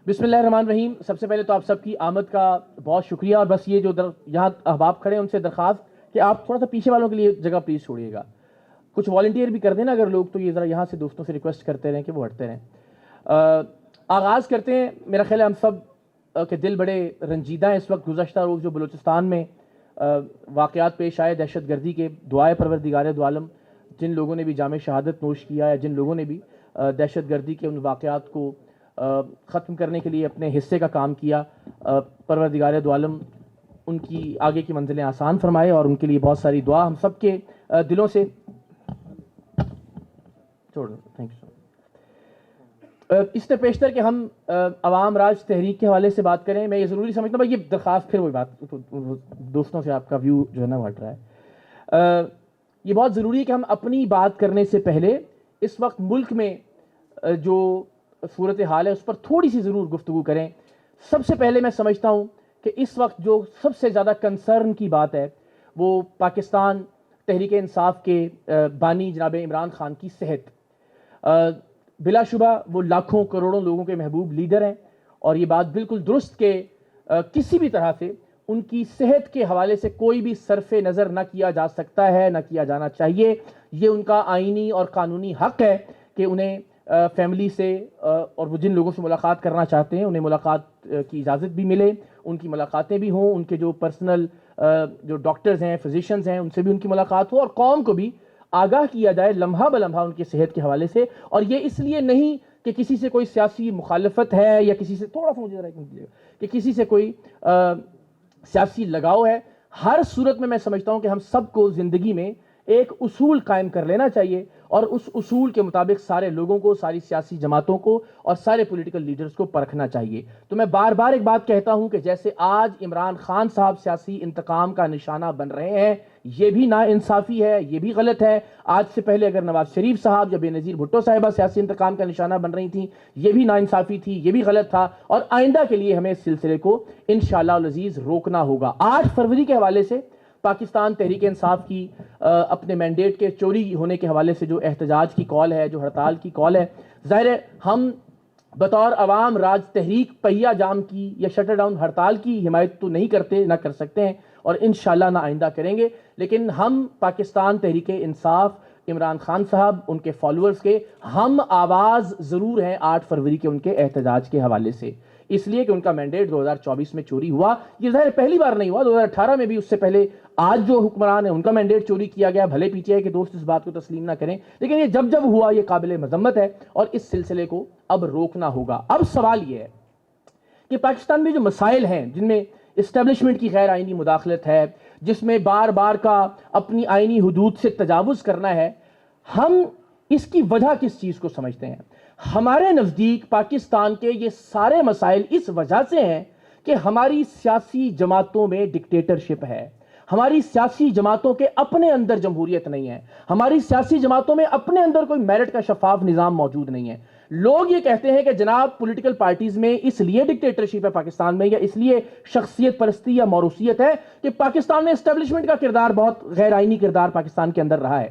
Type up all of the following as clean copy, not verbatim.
بسم اللہ الرحمن الرحیم. سب سے پہلے تو آپ سب کی آمد کا بہت شکریہ, اور بس یہ جو یہاں احباب کھڑے ہیں ان سے درخواست کہ آپ تھوڑا سا پیچھے والوں کے لیے جگہ پلیز چھوڑیے گا. کچھ والنٹیئر بھی کر دیں نا اگر لوگ, تو یہ ذرا یہاں سے دوستوں سے ریکویسٹ کرتے رہیں کہ وہ ہٹتے رہیں. آغاز کرتے ہیں. میرا خیال ہے ہم سب کے دل بڑے رنجیدہ ہیں اس وقت. گزشتہ روز جو بلوچستان میں واقعات پیش آئے دہشت گردی کے, دعائے پروردگار دو عالم جن لوگوں نے بھی جامع شہادت نوش کیا ہے, جن لوگوں نے بھی دہشت گردی کے ان واقعات کو ختم کرنے کے لیے اپنے حصے کا کام کیا, پروردگار دو عالم ان کی آگے کی منزلیں آسان فرمائے اور ان کے لیے بہت ساری دعا ہم سب کے دلوں سے چھوڑ دو. Thank you. اس سے پیشتر کہ ہم عوام راج تحریک کے حوالے سے بات کریں, میں یہ ضروری سمجھتا ہوں, یہ درخواست پھر وہی بات دوستوں سے آپ کا ویو جو ہے نا وہ ہٹ رہا ہے. یہ بہت ضروری ہے کہ ہم اپنی بات کرنے سے پہلے اس وقت ملک میں جو صورت حال ہے اس پر تھوڑی سی ضرور گفتگو کریں. سب سے پہلے میں سمجھتا ہوں کہ اس وقت جو سب سے زیادہ کنسرن کی بات ہے وہ پاکستان تحریک انصاف کے بانی جناب عمران خان کی صحت. بلا شبہ وہ لاکھوں کروڑوں لوگوں کے محبوب لیڈر ہیں, اور یہ بات بالکل درست کہ کسی بھی طرح سے ان کی صحت کے حوالے سے کوئی بھی صرف نظر نہ کیا جا سکتا ہے, نہ کیا جانا چاہیے. یہ ان کا آئینی اور قانونی حق ہے کہ انہیں فیملی سے اور وہ جن لوگوں سے ملاقات کرنا چاہتے ہیں انہیں ملاقات کی اجازت بھی ملے, ان کی ملاقاتیں بھی ہوں, ان کے جو پرسنل جو ڈاکٹرز ہیں, فزیشنز ہیں, ان سے بھی ان کی ملاقات ہو, اور قوم کو بھی آگاہ کیا جائے لمحہ بلمحہ ان کی صحت کے حوالے سے. اور یہ اس لیے نہیں کہ کسی سے کوئی سیاسی مخالفت ہے یا کسی سے تھوڑا سا مجھے کہ کسی سے کوئی سیاسی لگاؤ ہے. ہر صورت میں سمجھتا ہوں کہ ہم سب کو زندگی میں ایک اصول قائم کر لینا چاہیے, اور اس اصول کے مطابق سارے لوگوں کو, ساری سیاسی جماعتوں کو اور سارے پولیٹیکل لیڈرز کو پرکھنا چاہیے. تو میں بار بار ایک بات کہتا ہوں کہ جیسے آج عمران خان صاحب سیاسی انتقام کا نشانہ بن رہے ہیں, یہ بھی ناانصافی ہے, یہ بھی غلط ہے. آج سے پہلے اگر نواز شریف صاحب یا بے نظیر بھٹو صاحبہ سیاسی انتقام کا نشانہ بن رہی تھیں, یہ بھی ناانصافی تھی, یہ بھی غلط تھا, اور آئندہ کے لیے ہمیں اس سلسلے کو انشاءاللہ العزیز روکنا ہوگا. 8 فروری کے حوالے سے پاکستان تحریک انصاف کی اپنے مینڈیٹ کے چوری ہونے کے حوالے سے جو احتجاج کی کال ہے, جو ہڑتال کی کال ہے, ظاہر ہے ہم بطور عوام راج تحریک پہیہ جام کی یا شٹر ڈاؤن ہڑتال کی حمایت تو نہیں کرتے, نہ کر سکتے ہیں, اور انشاءاللہ نہ آئندہ کریں گے. لیکن ہم پاکستان تحریک انصاف, عمران خان صاحب, ان کے فالوورز کے ہم آواز ضرور ہیں 8 فروری کے ان کے احتجاج کے حوالے سے, اس لیے کہ ان کا مینڈیٹ 2024 میں چوری ہوا. یہ ظاہر پہلی بار نہیں ہوا, 2018 میں بھی اس سے پہلے آج جو حکمران ہیں ان کا مینڈیٹ چوری کیا گیا. بھلے پی ٹی آئی کے دوست اس بات کو تسلیم نہ کریں, لیکن یہ جب ہوا یہ قابل مذمت ہے, اور اس سلسلے کو اب روکنا ہوگا. اب سوال یہ ہے کہ پاکستان میں جو مسائل ہیں جن میں اسٹیبلشمنٹ کی غیر آئینی مداخلت ہے, جس میں بار بار کا اپنی آئینی حدود سے تجاوز کرنا ہے, ہم اس کی وجہ کس چیز کو سمجھتے ہیں؟ ہمارے نزدیک پاکستان کے یہ سارے مسائل اس وجہ سے ہیں کہ ہماری سیاسی جماعتوں میں ڈکٹیٹرشپ ہے, ہماری سیاسی جماعتوں کے اپنے اندر جمہوریت نہیں ہے, ہماری سیاسی جماعتوں میں اپنے اندر کوئی میرٹ کا شفاف نظام موجود نہیں ہے. لوگ یہ کہتے ہیں کہ جناب پولیٹیکل پارٹیز میں اس لیے ڈکٹیٹرشپ ہے پاکستان میں, یا اس لیے شخصیت پرستی یا موروثیت ہے کہ پاکستان میں اسٹیبلشمنٹ کا کردار بہت غیر آئینی کردار پاکستان کے اندر رہا ہے.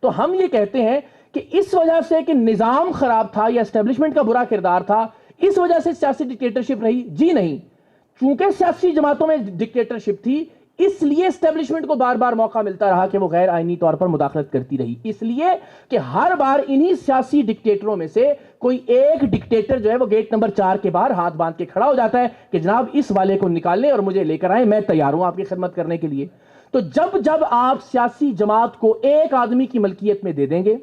تو ہم یہ کہتے ہیں کہ اس وجہ سے کہ نظام خراب تھا یا اسٹیبلشمنٹ کا برا کردار تھا, اس وجہ سے سیاسی ڈکٹیٹرشپ رہی. جی نہیں, چونکہ سیاسی جماعتوں میں ڈکٹیٹرشپ تھی اس لیے اسٹیبلشمنٹ کو بار بار موقع ملتا رہا کہ وہ غیر آئینی طور پر مداخلت کرتی رہی. اس لیے کہ ہر بار انہی سیاسی ڈکٹیٹروں میں سے کوئی ایک ڈکٹیٹر جو ہے وہ گیٹ نمبر 4 کے باہر ہاتھ باندھ کے کھڑا ہو جاتا ہے کہ جناب اس والے کو نکال لیں اور مجھے لے کر آئیں, میں تیار ہوں آپ کی خدمت کرنے کے لیے. تو جب آپ سیاسی جماعت کو ایک آدمی کی ملکیت میں دے دیں گے,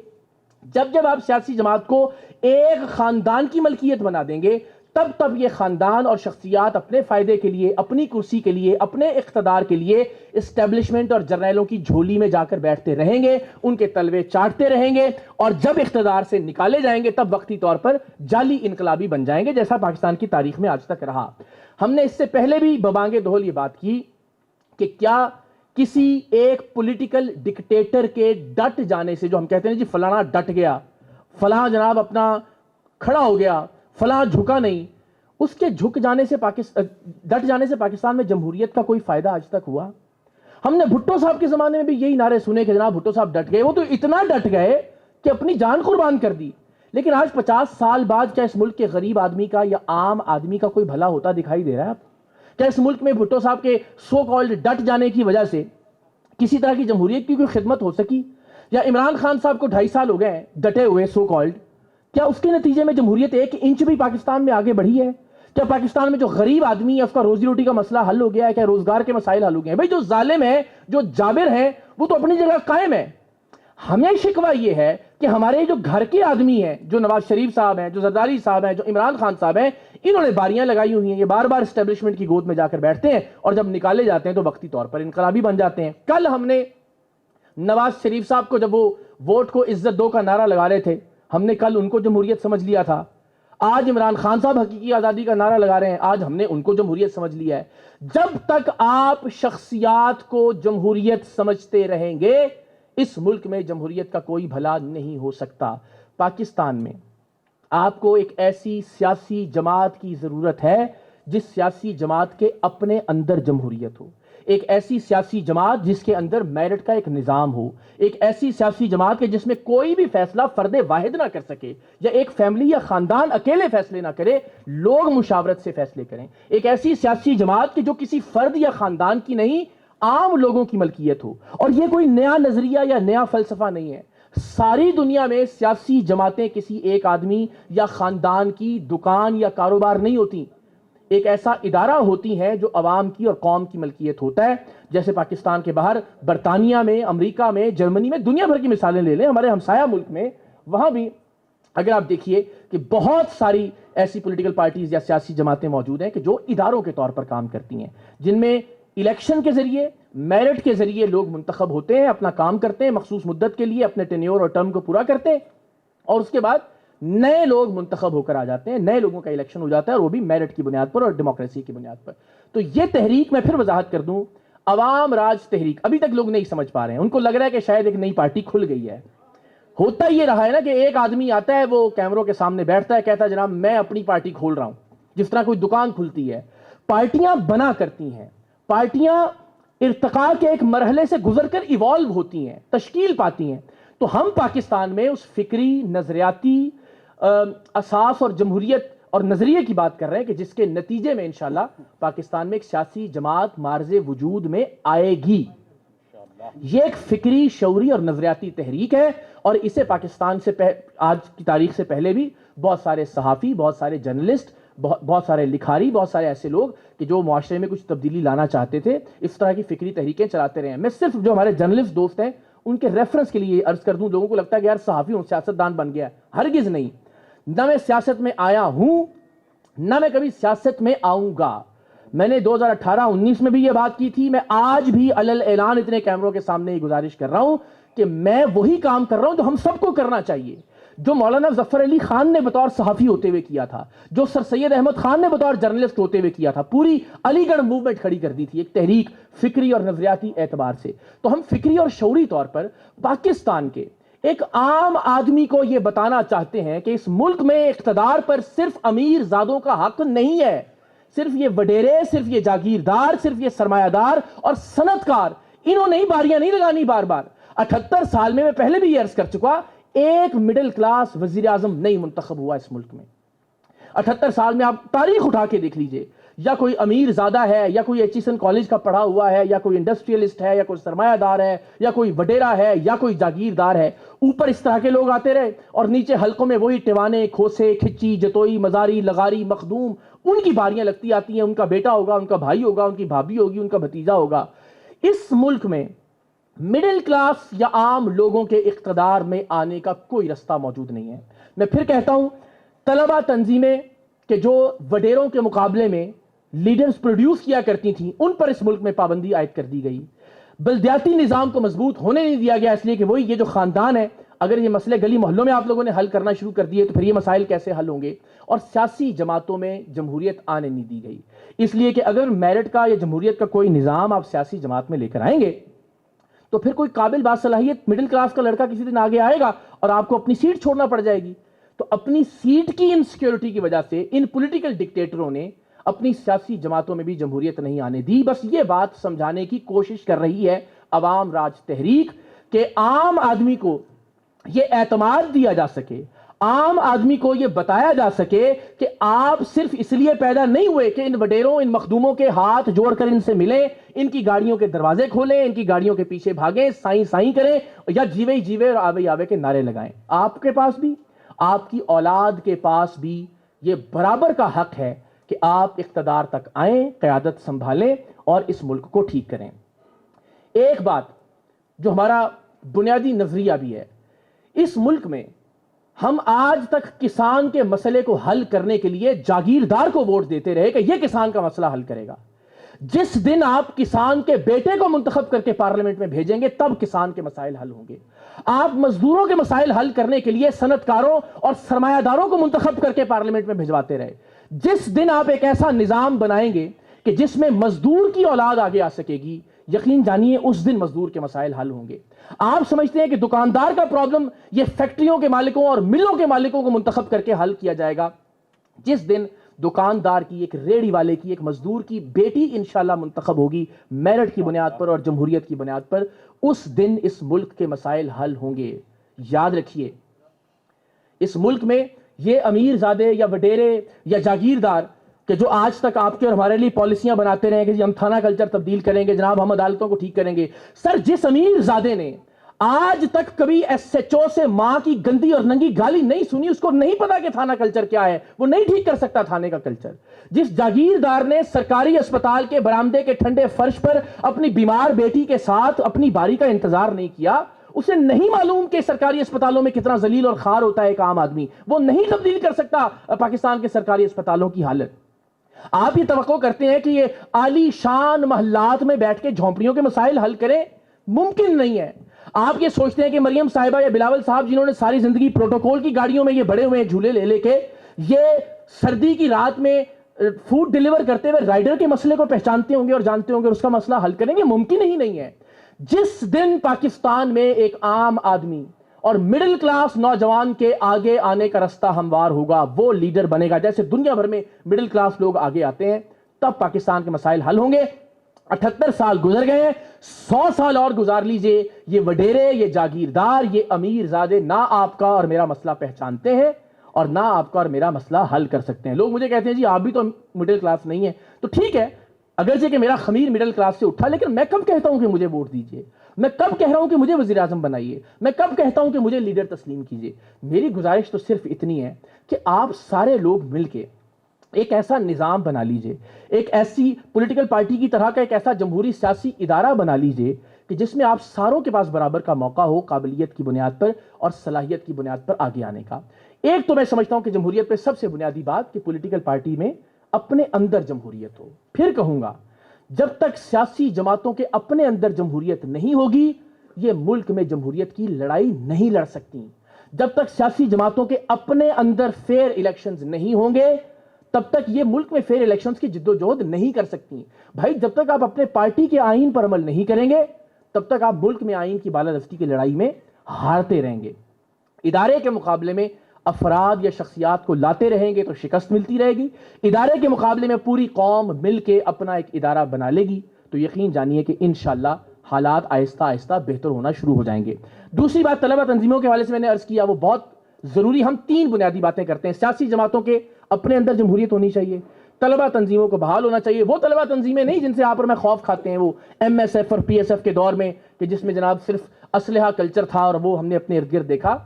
جب آپ سیاسی جماعت کو ایک خاندان کی ملکیت بنا دیں گے, تب یہ خاندان اور شخصیات اپنے فائدے کے لیے, اپنی کرسی کے لیے, اپنے اقتدار کے لیے اسٹیبلشمنٹ اور جرنیلوں کی جھولی میں جا کر بیٹھتے رہیں گے, ان کے تلوے چاٹتے رہیں گے, اور جب اقتدار سے نکالے جائیں گے تب وقتی طور پر جعلی انقلابی بن جائیں گے, جیسا پاکستان کی تاریخ میں آج تک رہا. ہم نے اس سے پہلے بھی ببانگ دہل یہ بات کی کہ کیا کسی ایک پولیٹیکل ڈکٹیٹر کے ڈٹ جانے سے, جو ہم کہتے ہیں جی فلانا ڈٹ گیا, فلاں جناب اپنا کھڑا ہو گیا, فلاں جھکا نہیں, اس کے ڈٹ جانے سے پاکستان میں جمہوریت کا کوئی فائدہ آج تک ہوا؟ ہم نے بھٹو صاحب کے زمانے میں بھی یہی نعرے سنے کہ جناب بھٹو صاحب ڈٹ گئے. وہ تو اتنا ڈٹ گئے کہ اپنی جان قربان کر دی. لیکن آج 50 سال بعد کیا اس ملک کے غریب آدمی کا یا عام آدمی کا کوئی بھلا ہوتا دکھائی دے رہا ہے آپ؟ کیا اس ملک میں بھٹو صاحب کے سو کالڈ ڈٹ جانے کی وجہ سے کسی طرح کی جمہوریت کی کوئی خدمت ہو سکی؟ یا عمران خان صاحب کو 2.5 سال ہو گئے ہیں ڈٹے ہوئے سو کالڈ، کیا اس کے نتیجے میں جمہوریت 1 انچ بھی پاکستان میں آگے بڑھی ہے؟ کیا پاکستان میں جو غریب آدمی ہے اس کا روزی روٹی کا مسئلہ حل ہو گیا ہے؟ کیا روزگار کے مسائل حل ہو گئے ہیں؟ بھائی جو ظالم ہے، جو جابر ہے، وہ تو اپنی جگہ قائم ہے۔ ہمیں شکوہ یہ ہے کہ ہمارے جو گھر کے آدمی ہیں، جو نواز شریف صاحب ہیں، جو زرداری صاحب ہیں، جو عمران خان صاحب ہیں، انہوں نے باریاں لگائی ہوئی ہیں، یہ بار بار اسٹیبلشمنٹ کی گود میں جا کر بیٹھتے ہیں اور جب نکالے جاتے ہیں تو وقتی طور پر انقلابی بن جاتے ہیں۔ کل ہم نے نواز شریف صاحب کو جب وہ ووٹ کو عزت دو کا نعرہ لگا رہے تھے، ہم نے کل ان کو جمہوریت سمجھ لیا تھا۔ آج عمران خان صاحب حقیقی آزادی کا نعرہ لگا رہے ہیں، آج ہم نے ان کو جمہوریت سمجھ لیا ہے۔ جب تک آپ شخصیات کو جمہوریت سمجھتے رہیں گے، اس ملک میں جمہوریت کا کوئی بھلا نہیں ہو سکتا۔ پاکستان میں آپ کو ایک ایسی سیاسی جماعت کی ضرورت ہے جس سیاسی جماعت کے اپنے اندر جمہوریت ہو، ایک ایسی سیاسی جماعت جس کے اندر میرٹ کا ایک نظام ہو، ایک ایسی سیاسی جماعت کے جس میں کوئی بھی فیصلہ فرد واحد نہ کر سکے، یا ایک فیملی یا خاندان اکیلے فیصلے نہ کرے، لوگ مشاورت سے فیصلے کریں، ایک ایسی سیاسی جماعت کی جو کسی فرد یا خاندان کی نہیں، عام لوگوں کی ملکیت ہو۔ اور یہ کوئی نیا نظریہ یا نیا فلسفہ نہیں ہے، ساری دنیا میں سیاسی جماعتیں کسی ایک آدمی یا خاندان کی دکان یا کاروبار نہیں ہوتی، ایک ایسا ادارہ ہوتی ہیں جو عوام کی اور قوم کی ملکیت ہوتا ہے۔ جیسے پاکستان کے باہر برطانیہ میں، امریکہ میں، جرمنی میں، دنیا بھر کی مثالیں لے لیں، ہمارے ہمسایہ ملک میں وہاں بھی اگر آپ دیکھیے کہ بہت ساری ایسی پولیٹیکل پارٹیز یا سیاسی جماعتیں موجود ہیں کہ جو اداروں کے طور پر کام کرتی ہیں، جن میں الیکشن کے ذریعے، میرٹ کے ذریعے لوگ منتخب ہوتے ہیں، اپنا کام کرتے ہیں، مخصوص مدت کے لیے اپنے ٹینیور اور ٹرم کو پورا کرتے ہیں، اور اس کے بعد نئے لوگ منتخب ہو کر آ جاتے ہیں، نئے لوگوں کا الیکشن ہو جاتا ہے، اور وہ بھی میرٹ کی بنیاد پر اور ڈیموکریسی کی بنیاد پر۔ تو یہ تحریک، میں پھر وضاحت کر دوں، عوام راج تحریک ابھی تک لوگ نہیں سمجھ پا رہے ہیں، ان کو لگ رہا ہے کہ شاید ایک نئی پارٹی کھل گئی ہے۔ ہوتا یہ رہا ہے نا کہ ایک آدمی آتا ہے، وہ کیمروں کے سامنے بیٹھتا ہے، کہتا ہے جناب میں اپنی پارٹی کھول رہا ہوں، جس طرح کوئی دکان کھلتی ہے۔ پارٹیاں بنا کرتی ہیں، پارٹیاں ارتقاء کے ایک مرحلے سے گزر کر ایوالو ہوتی ہیں، تشکیل پاتی ہیں۔ تو ہم پاکستان میں اس فکری، نظریاتی اساس اور جمہوریت اور نظریے کی بات کر رہے ہیں کہ جس کے نتیجے میں انشاءاللہ پاکستان میں ایک سیاسی جماعت معرض وجود میں آئے گی۔ یہ ایک فکری، شعوری اور نظریاتی تحریک ہے، اور اسے پاکستان سے آج کی تاریخ سے پہلے بھی بہت سارے صحافی، بہت سارے جرنلسٹ، بہت سارے لکھاری، بہت سارے ایسے لوگ کہ جو معاشرے میں کچھ تبدیلی لانا چاہتے تھے، اس طرح کی فکری تحریکیں چلاتے رہے ہیں۔ میں صرف جو ہمارے جرنلسٹ دوست ہیں ان کے ریفرنس کے لیے عرض کر دوں، لوگوں کو لگتا ہے کہ یار صحافی ہوں، سیاستدان بن گیا، ہرگز نہیں۔ نہ میں سیاست میں آیا ہوں، نہ میں کبھی سیاست میں آؤں گا۔ میں نے 2018-19 میں بھی یہ بات کی تھی، میں آج بھی علل اعلان اتنے کیمروں کے سامنے یہ گزارش کر رہا ہوں کہ میں وہی کام کر رہا ہوں جو ہم سب کو کرنا چاہیے، جو مولانا ظفر علی خان نے بطور صحافی ہوتے ہوئے کیا تھا، جو سر سید احمد خان نے بطور جرنلسٹ ہوتے ہوئے کیا تھا۔ پوری علی گڑھ موومنٹ کھڑی کر دی تھی ایک تحریک، فکری اور نظریاتی اعتبار سے۔ تو ہم فکری اور شعوری طور پر پاکستان کے ایک عام آدمی کو یہ بتانا چاہتے ہیں کہ اس ملک میں اقتدار پر صرف امیر زادوں کا حق نہیں ہے، صرف یہ وڈیرے، صرف یہ جاگیردار، صرف یہ سرمایہ دار اور صنعت کار، انہوں نے ہی باریاں نہیں لگانی بار بار۔ 78 سال میں پہلے بھی یہ عرض کر چکا، ایک مڈل کلاس وزیر اعظم نہیں منتخب ہوا اس ملک میں۔ 78 سال میں آپ تاریخ اٹھا کے دیکھ لیجئے، یا کوئی امیر زادہ ہے، یا کوئی ایچیسن کالج کا پڑھا ہوا ہے، یا کوئی انڈسٹریلسٹ ہے، یا کوئی سرمایہ دار ہے، یا کوئی وڈیرا ہے، یا کوئی جاگیردار ہے۔ اوپر اس طرح کے لوگ آتے رہے اور نیچے حلقوں میں وہی ٹیوانے، کھوسے، کھچی، جتوئی، مزاری، لغاری، مخدوم، ان کی باریاں لگتی آتی ہیں۔ ان کا بیٹا ہوگا، ان کا بھائی ہوگا، ان کی بھابھی ہوگی، ان کا بھتیجا ہوگا۔ اس ملک میں مڈل کلاس یا عام لوگوں کے اقتدار میں آنے کا کوئی رستہ موجود نہیں ہے۔ میں پھر کہتا ہوں، طلبہ تنظیمیں کہ جو وڈیروں کے مقابلے میں لیڈرز پروڈیوس کیا کرتی تھیں، ان پر اس ملک میں پابندی عائد کر دی گئی۔ بلدیاتی نظام کو مضبوط ہونے نہیں دیا گیا، اس لیے کہ وہی یہ جو خاندان ہے، اگر یہ مسئلے گلی محلوں میں آپ لوگوں نے حل کرنا شروع کر دیے تو پھر یہ مسائل کیسے حل ہوں گے؟ اور سیاسی جماعتوں میں جمہوریت آنے نہیں دی گئی، اس لیے کہ اگر میرٹ کا یا جمہوریت کا کوئی نظام آپ سیاسی جماعت میں لے کر آئیں گے تو پھر کوئی قابل باصلاحیت مڈل کلاس کا لڑکا کسی دن آگے آئے گا اور آپ کو اپنی سیٹ چھوڑنا پڑ جائے گی۔ تو اپنی سیٹ کی انسیکیورٹی کی وجہ سے ان پولیٹیکل ڈکٹیٹروں نے اپنی سیاسی جماعتوں میں بھی جمہوریت نہیں آنے دی۔ بس یہ بات سمجھانے کی کوشش کر رہی ہے عوام راج تحریک کہ عام آدمی کو یہ اعتماد دیا جا سکے، عام آدمی کو یہ بتایا جا سکے کہ آپ صرف اس لیے پیدا نہیں ہوئے کہ ان وڈیروں ان مخدوموں کے ہاتھ جوڑ کر ان سے ملیں، ان کی گاڑیوں کے دروازے کھولیں، ان کی گاڑیوں کے پیچھے بھاگیں، سائیں سائیں کریں یا جیوے جیوے اور آوے آوے کے نعرے لگائیں۔ آپ کے پاس بھی، آپ کی اولاد کے پاس بھی یہ برابر کا حق ہے کہ آپ اقتدار تک آئیں، قیادت سنبھالیں اور اس ملک کو ٹھیک کریں۔ ایک بات جو ہمارا بنیادی نظریہ بھی ہے، اس ملک میں ہم آج تک کسان کے مسئلے کو حل کرنے کے لیے جاگیردار کو ووٹ دیتے رہے کہ یہ کسان کا مسئلہ حل کرے گا۔ جس دن آپ کسان کے بیٹے کو منتخب کر کے پارلیمنٹ میں بھیجیں گے تب کسان کے مسائل حل ہوں گے۔ آپ مزدوروں کے مسائل حل کرنے کے لیے صنعت کاروں اور سرمایہ داروں کو منتخب کر کے پارلیمنٹ میں بھجواتے رہے۔ جس دن آپ ایک ایسا نظام بنائیں گے کہ جس میں مزدور کی اولاد آگے آ سکے گی، یقین جانیے اس دن مزدور کے مسائل حل ہوں گے۔ آپ سمجھتے ہیں کہ دکاندار کا پرابلم یہ فیکٹریوں کے مالکوں اور ملوں کے مالکوں کو منتخب کر کے حل کیا جائے گا۔ جس دن دکاندار کی، ایک ریڑھی والے کی، ایک مزدور کی بیٹی انشاءاللہ منتخب ہوگی میرٹ کی بنیاد پر اور جمہوریت کی بنیاد پر، اس دن اس ملک کے مسائل حل ہوں گے۔ یاد رکھیے، اس ملک میں یہ امیر زادے یا وڈیرے یا جاگیردار کہ جو آج تک آپ کے اور ہمارے لیے پالیسیاں بناتے رہے کہ جی ہم تھانہ کلچر تبدیل کریں گے، جناب ہم عدالتوں کو ٹھیک کریں گے، سر جس امیر زادے نے آج تک کبھی ایس ایچ او سے ماں کی گندی اور ننگی گالی نہیں سنی، اس کو نہیں پتا کہ تھانہ کلچر کیا ہے، وہ نہیں ٹھیک کر سکتا تھانے کا کلچر۔ جس جاگیردار نے سرکاری اسپتال کے برآمدے کے ٹھنڈے فرش پر اپنی بیمار بیٹی کے ساتھ اپنی باری کا انتظار نہیں کیا، اسے نہیں معلوم کہ سرکاری اسپتالوں میں کتنا ذلیل اور خوار ہوتا ہے ایک عام آدمی، وہ نہیں تبدیل کر سکتا پاکستان کے سرکاری اسپتالوں کی حالت۔ آپ یہ توقع کرتے ہیں کہ یہ عالی شان محلات میں بیٹھ کے جھونپڑیوں کے مسائل حل کریں، ممکن نہیں ہے۔ آپ یہ سوچتے ہیں کہ مریم صاحبہ یا بلاول صاحب جنہوں نے ساری زندگی پروٹوکول کی گاڑیوں میں یہ بڑے ہوئے ہیں جھولے لے لے کے، یہ سردی کی رات میں فوڈ ڈیلیور کرتے ہوئے رائڈر کے مسئلے کو پہچانتے ہوں گے اور جانتے ہوں گے اس کا مسئلہ حل کریں گے؟ ممکن ہی نہیں ہے۔ جس دن پاکستان میں ایک عام آدمی اور مڈل کلاس نوجوان کے آگے آنے کا رستہ ہموار ہوگا، وہ لیڈر بنے گا۔ جیسے دنیا بھر میں مڈل کلاس لوگ آگے آتے ہیں، تب پاکستان کے مسائل حل ہوں گے۔ 78 سال گزر گئے ہیں، 100 سال اور گزار لیجئے، یہ وڈیرے، یہ جاگیردار، یہ امیر زادے نہ آپ کا اور میرا مسئلہ پہچانتے ہیں اور نہ آپ کا اور میرا مسئلہ حل کر سکتے ہیں۔ لوگ مجھے کہتے ہیں جی آپ بھی تو مڈل کلاس نہیں ہیں، تو ٹھیک ہے، اگرچہ کہ میرا خمیر مڈل کلاس سے اٹھا، لیکن میں کب کہتا ہوں کہ مجھے ووٹ دیجئے؟ میں کب کہہ رہا ہوں کہ مجھے وزیر اعظم بنائیے؟ میں کب کہتا ہوں کہ مجھے لیڈر تسلیم کیجئے؟ میری گزارش تو صرف اتنی ہے کہ آپ سارے لوگ مل کے ایک ایسا نظام بنا لیجئے، ایک ایسی پولیٹیکل پارٹی کی طرح کا ایک ایسا جمہوری سیاسی ادارہ بنا لیجئے کہ جس میں آپ ساروں کے پاس برابر کا موقع ہو، قابلیت کی بنیاد پر اور صلاحیت کی بنیاد پر آگے آنے کا۔ ایک تو میں سمجھتا ہوں کہ جمہوریت پہ سب سے بنیادی بات کہ پولیٹیکل پارٹی میں اپنے اندر جمہوریت ہو۔ پھر کہوں گا، جب تک سیاسی جماعتوں کے اپنے اندر جمہوریت نہیں ہوگی، یہ ملک میں جمہوریت کی لڑائی نہیں لڑ سکتی۔ جب تک سیاسی جماعتوں کے اپنے اندر فیئر الیکشنز نہیں ہوں گے، تب تک یہ ملک میں فیئر الیکشنز کی جد و جہد نہیں کر سکتی۔ بھائی جب تک آپ اپنے پارٹی کے آئین پر عمل نہیں کریں گے، تب تک آپ ملک میں آئین کی بالادستی کی لڑائی میں ہارتے رہیں گے۔ ادارے کے مقابلے میں افراد یا شخصیات کو لاتے رہیں گے تو شکست ملتی رہے گی۔ ادارے کے مقابلے میں پوری قوم مل کے اپنا ایک ادارہ بنا لے گی تو یقین جانیے کہ انشاءاللہ حالات آہستہ آہستہ بہتر ہونا شروع ہو جائیں گے۔ دوسری بات طلبہ تنظیموں کے حوالے سے میں نے عرض کیا، وہ بہت ضروری، ہم 3 بنیادی باتیں کرتے ہیں۔ سیاسی جماعتوں کے اپنے اندر جمہوریت ہونی چاہیے، طلبہ تنظیموں کو بحال ہونا چاہیے، وہ طلبہ تنظیمیں نہیں جن سے آپ اور میں خوف کھاتے ہیں، وہ ایم ایس ایف اور پی ایس ایف کے دور میں کہ جس میں جناب صرف اسلحہ کلچر تھا اور وہ ہم نے اپنے ارد گرد دیکھا۔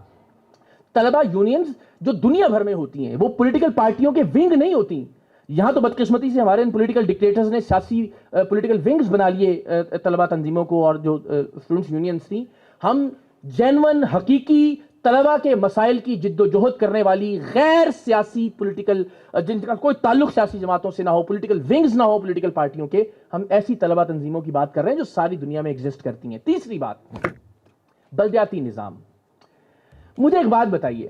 طلبہ یونینز جو دنیا بھر میں ہوتی ہیں وہ پولیٹیکل پارٹیوں کے ونگ نہیں ہوتی۔ یہاں تو بدقسمتی سے ہمارے ان پولیٹیکل ڈکٹیٹرز نے سیاسی پولیٹیکل ونگز بنا لیے طلبہ تنظیموں کو اور جو اسٹوڈنٹس یونینز تھیں۔ ہم جینون حقیقی طلبہ کے مسائل کی جد و جہد کرنے والی غیر سیاسی پولیٹیکل، جن کا کوئی تعلق سیاسی جماعتوں سے نہ ہو، پولیٹیکل ونگز نہ ہو پولیٹیکل پارٹیوں کے، ہم ایسی طلبہ تنظیموں کی بات کر رہے ہیں جو ساری دنیا میں ایگزسٹ کرتی ہیں۔ تیسری بات، بلدیاتی نظام۔ مجھے ایک بات بتائیے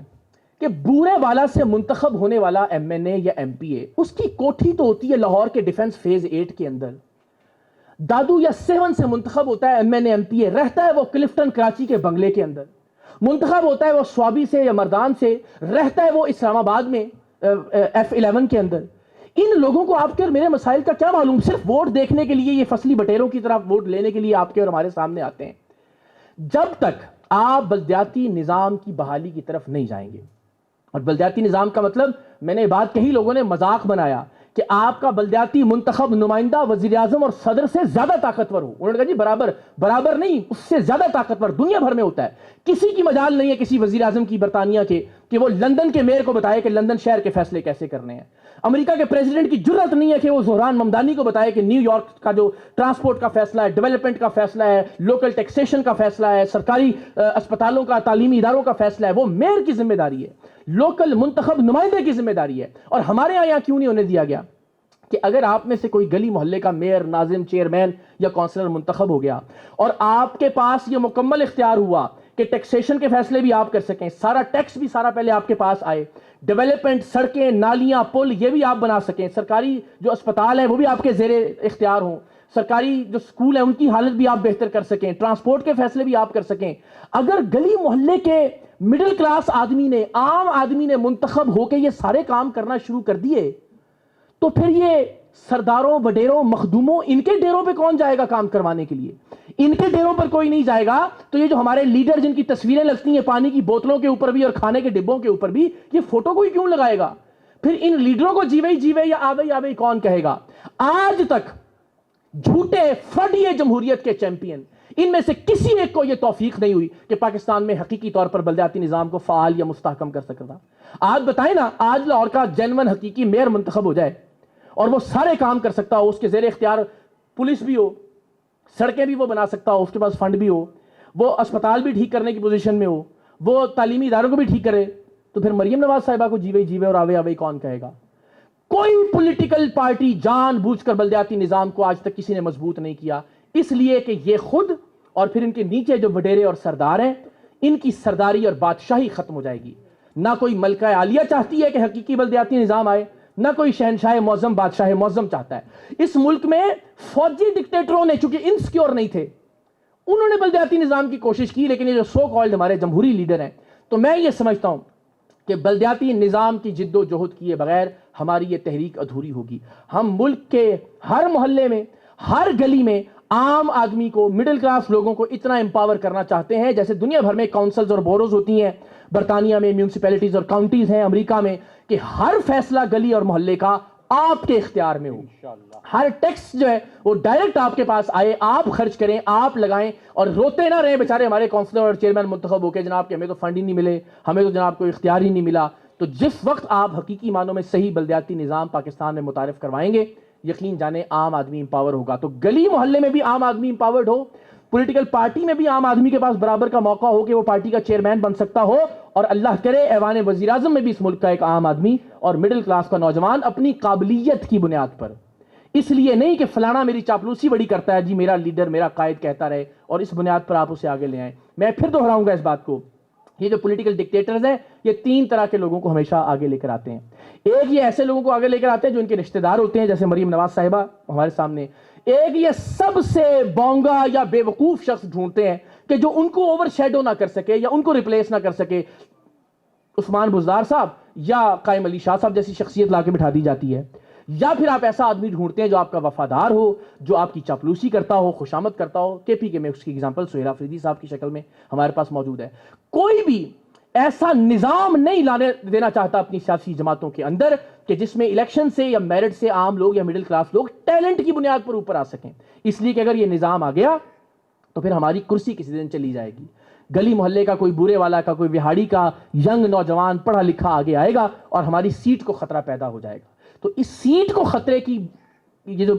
کہ بورے والا سے منتخب ہونے والا ایم این اے یا ایم پی اے، اس کی کوٹھی تو ہوتی ہے لاہور کے ڈیفنس فیز 8 کے اندر۔ دادو یا 7 سے منتخب ہوتا ہے M N A M P A, رہتا ہے وہ کلفٹن کراچی کے بنگلے کے اندر۔ منتخب ہوتا ہے وہ سوابی سے یا مردان سے، رہتا ہے وہ اسلام آباد میں F11 کے اندر۔ ان لوگوں کو آپ کے اور میرے مسائل کا کیا معلوم؟ صرف ووٹ دیکھنے کے لیے یہ فصلی بٹیروں کی طرح ووٹ لینے کے لیے آپ کے اور ہمارے سامنے آتے ہیں۔ جب تک آپ بلدیاتی نظام کی بحالی کی طرف نہیں جائیں گے، اور بلدیاتی نظام کا مطلب، میں نے بات کہی، لوگوں نے مذاق بنایا کہ آپ کا بلدیاتی منتخب نمائندہ وزیر اعظم اور صدر سے زیادہ طاقتور ہو. انہوں نے کہا جی برابر نہیں، اس سے زیادہ طاقتور دنیا بھر میں ہوتا ہے. کسی کی مجال نہیں ہے کسی وزیر اعظم کی برطانیہ کے کہ وہ لندن کے میئر کو بتائے کہ لندن شہر کے فیصلے کیسے کرنے ہیں. امریکہ کے پریزیڈنٹ کی جرات نہیں ہے کہ وہ زہران ممدانی کو بتائے کہ نیو یارک کا جو ٹرانسپورٹ کا فیصلہ ہے، ڈیولپمنٹ کا فیصلہ ہے، لوکل ٹیکسیشن کا فیصلہ ہے، سرکاری اسپتالوں کا، تعلیمی اداروں کا فیصلہ ہے، وہ میئر کی ذمہ داری ہے، لوکل منتخب نمائندے کی ذمہ داری ہے. اور ہمارے یہاں کیوں نہیں ہونے دیا گیا کہ اگر آپ میں سے کوئی گلی محلے کا میئر، ناظم، چیئرمین یا کونسلر منتخب ہو گیا اور آپ کے پاس یہ مکمل اختیار ہوا کہ ٹیکسیشن کے فیصلے بھی آپ کر سکیں، سارا ٹیکس بھی سارا پہلے آپ کے پاس آئے، ڈیولپمنٹ، سڑکیں، نالیاں، پل یہ بھی آپ بنا سکیں، سرکاری جو اسپتال ہیں وہ بھی آپ کے زیر اختیار ہوں، سرکاری جو سکول ہیں ان کی حالت بھی آپ بہتر کر سکیں، ٹرانسپورٹ کے فیصلے بھی آپ کر سکیں. اگر گلی محلے کے مڈل کلاس آدمی نے، عام آدمی نے منتخب ہو کے یہ سارے کام کرنا شروع کر دیے تو پھر یہ سرداروں، وڈیروں، مخدوموں، ان کے ڈیروں پہ کون جائے گا کام کروانے کے لیے؟ ان کے ڈیروں پر کوئی نہیں جائے گا. تو یہ جو ہمارے لیڈر جن کی تصویریں لگتی ہیں پانی کی بوتلوں کے اوپر بھی اور کھانے کے ڈبوں کے اوپر بھی، یہ فوٹو کوئی کیوں لگائے گا؟ پھر ان لیڈروں کو جیوے یا آوے کون کہے گا؟ آج تک جھوٹے فڈیے جمہوریت کے چیمپئن، ان میں سے کسی ایک کو یہ توفیق نہیں ہوئی کہ پاکستان میں حقیقی طور پر بلدیاتی نظام کو فعال یا مستحکم کر سکتا. آج بتائیں نا، آج لاہور کا جینون حقیقی میئر منتخب ہو جائے اور وہ سارے کام کر سکتا ہو، اس کے زیر اختیار پولیس بھی ہو، سڑکیں بھی وہ بنا سکتا ہو، اس کے پاس فنڈ بھی ہو، وہ اسپتال بھی ٹھیک کرنے کی پوزیشن میں ہو، وہ تعلیمی اداروں کو بھی ٹھیک کرے، تو پھر مریم نواز صاحبہ کو جیوے اور آوے کون کہے گا؟ کوئی پولیٹیکل پارٹی جان بوجھ کر بلدیاتی نظام کو آج تک کسی نے مضبوط نہیں کیا، اس لیے کہ یہ خود اور پھر ان کے نیچے جو وڈیرے اور سردار ہیں، ان کی سرداری اور بادشاہی ختم ہو جائے گی. نہ کوئی ملکہ عالیہ چاہتی ہے کہ حقیقی بلدیاتی نظام آئے، نہ کوئی شہنشاہ معظم، بادشاہ معظم چاہتا ہے. اس ملک میں فوجی ڈکٹیٹروں نے چونکہ انسیکیور نہیں تھے، انہوں نے بلدیاتی نظام کی کوشش کی، لیکن یہ جو سو کالڈ ہمارے جمہوری لیڈر ہیں، تو میں یہ سمجھتا ہوں کہ بلدیاتی نظام کی جد و جہد کیے بغیر ہماری یہ تحریک ادھوری ہوگی. ہم ملک کے ہر محلے میں، ہر گلی میں عام آدمی کو، مڈل کلاس لوگوں کو اتنا امپاور کرنا چاہتے ہیں جیسے دنیا بھر میں کاؤنسلز اور بوروز ہوتی ہیں، برطانیہ میں میونسپیلٹیز اور کاؤنٹیز ہیں، امریکہ میں، کہ ہر فیصلہ گلی اور محلے کا آپ کے اختیار میں ہو. ہر ٹیکس جو ہے وہ ڈائریکٹ آپ کے پاس آئے، آپ خرچ کریں، آپ لگائیں، اور روتے نہ رہیں بیچارے ہمارے کونسلر اور چیئرمین منتخب ہو کے، جناب کہ ہمیں تو فنڈ ہی نہیں ملے، ہمیں تو جناب کوئی اختیار ہی نہیں ملا. تو جس وقت آپ حقیقی معنوں میں صحیح بلدیاتی نظام پاکستان میں متعارف کروائیں گے، یقین جانے عام آدمی امپاور ہوگا. تو گلی محلے میں بھی عام آدمی امپاورڈ ہو، پولیٹیکل پارٹی میں بھی عام آدمی کے پاس برابر کا موقع ہو کہ وہ پارٹی کا چیئرمین بن سکتا ہو، اور اللہ کرے ایوان وزیر اعظم میں بھی اس ملک کا ایک عام آدمی اور مڈل کلاس کا نوجوان اپنی قابلیت کی بنیاد پر، اس لیے نہیں کہ فلانا میری چاپلوسی بڑی کرتا ہے، جی میرا لیڈر، میرا قائد کہتا رہے، اور اس بنیاد پر آپ اسے آگے لے آئیں. میں پھر دہراؤں گا اس بات کو، یہ جو پولیٹیکل ڈکٹیٹرز ہیں، یہ تین طرح کے لوگوں کو ہمیشہ آگے لے کر آتے ہیں. ایک یہ ایسے لوگوں کو آگے لے کر آتے ہیں جو ان کے رشتہ دار ہوتے ہیں، جیسے مریم نواز صاحبہ ہمارے سامنے. ایک یہ سب سے بونگا یا بے وقوف شخص ڈھونڈتے ہیں کہ جو ان کو اوور شیڈو نہ کر سکے یا ان کو ریپلیس نہ کر سکے. عثمان بزدار صاحب یا قائم علی شاہ صاحب جیسی شخصیت لا کے بٹھا دی جاتی ہے، یا پھر آپ ایسا آدمی ڈھونڈتے ہیں جو آپ کا وفادار ہو، جو آپ کی چاپلوسی کرتا ہو، خوشامد کرتا ہو. کے پی کے میں اس کی اگزامپل سہیل آفریدی صاحب کی شکل میں ہمارے پاس موجود ہے. کوئی بھی ایسا نظام نہیں لانے دینا چاہتا اپنی سیاسی جماعتوں کے اندر کہ جس میں الیکشن سے یا میرٹ سے عام لوگ یا مڈل کلاس لوگ ٹیلنٹ کی بنیاد پر اوپر آ سکیں. اس لیے کہ اگر یہ نظام آ گیا تو پھر ہماری کرسی کسی دن چلی جائے گی. گلی محلے کا کوئی بورے والا کا، کوئی وہاڑی کا ینگ نوجوان پڑھا لکھا آگے آئے گا اور ہماری سیٹ کو خطرہ پیدا ہو جائے گا. تو اس سیٹ کو خطرے کی یہ جو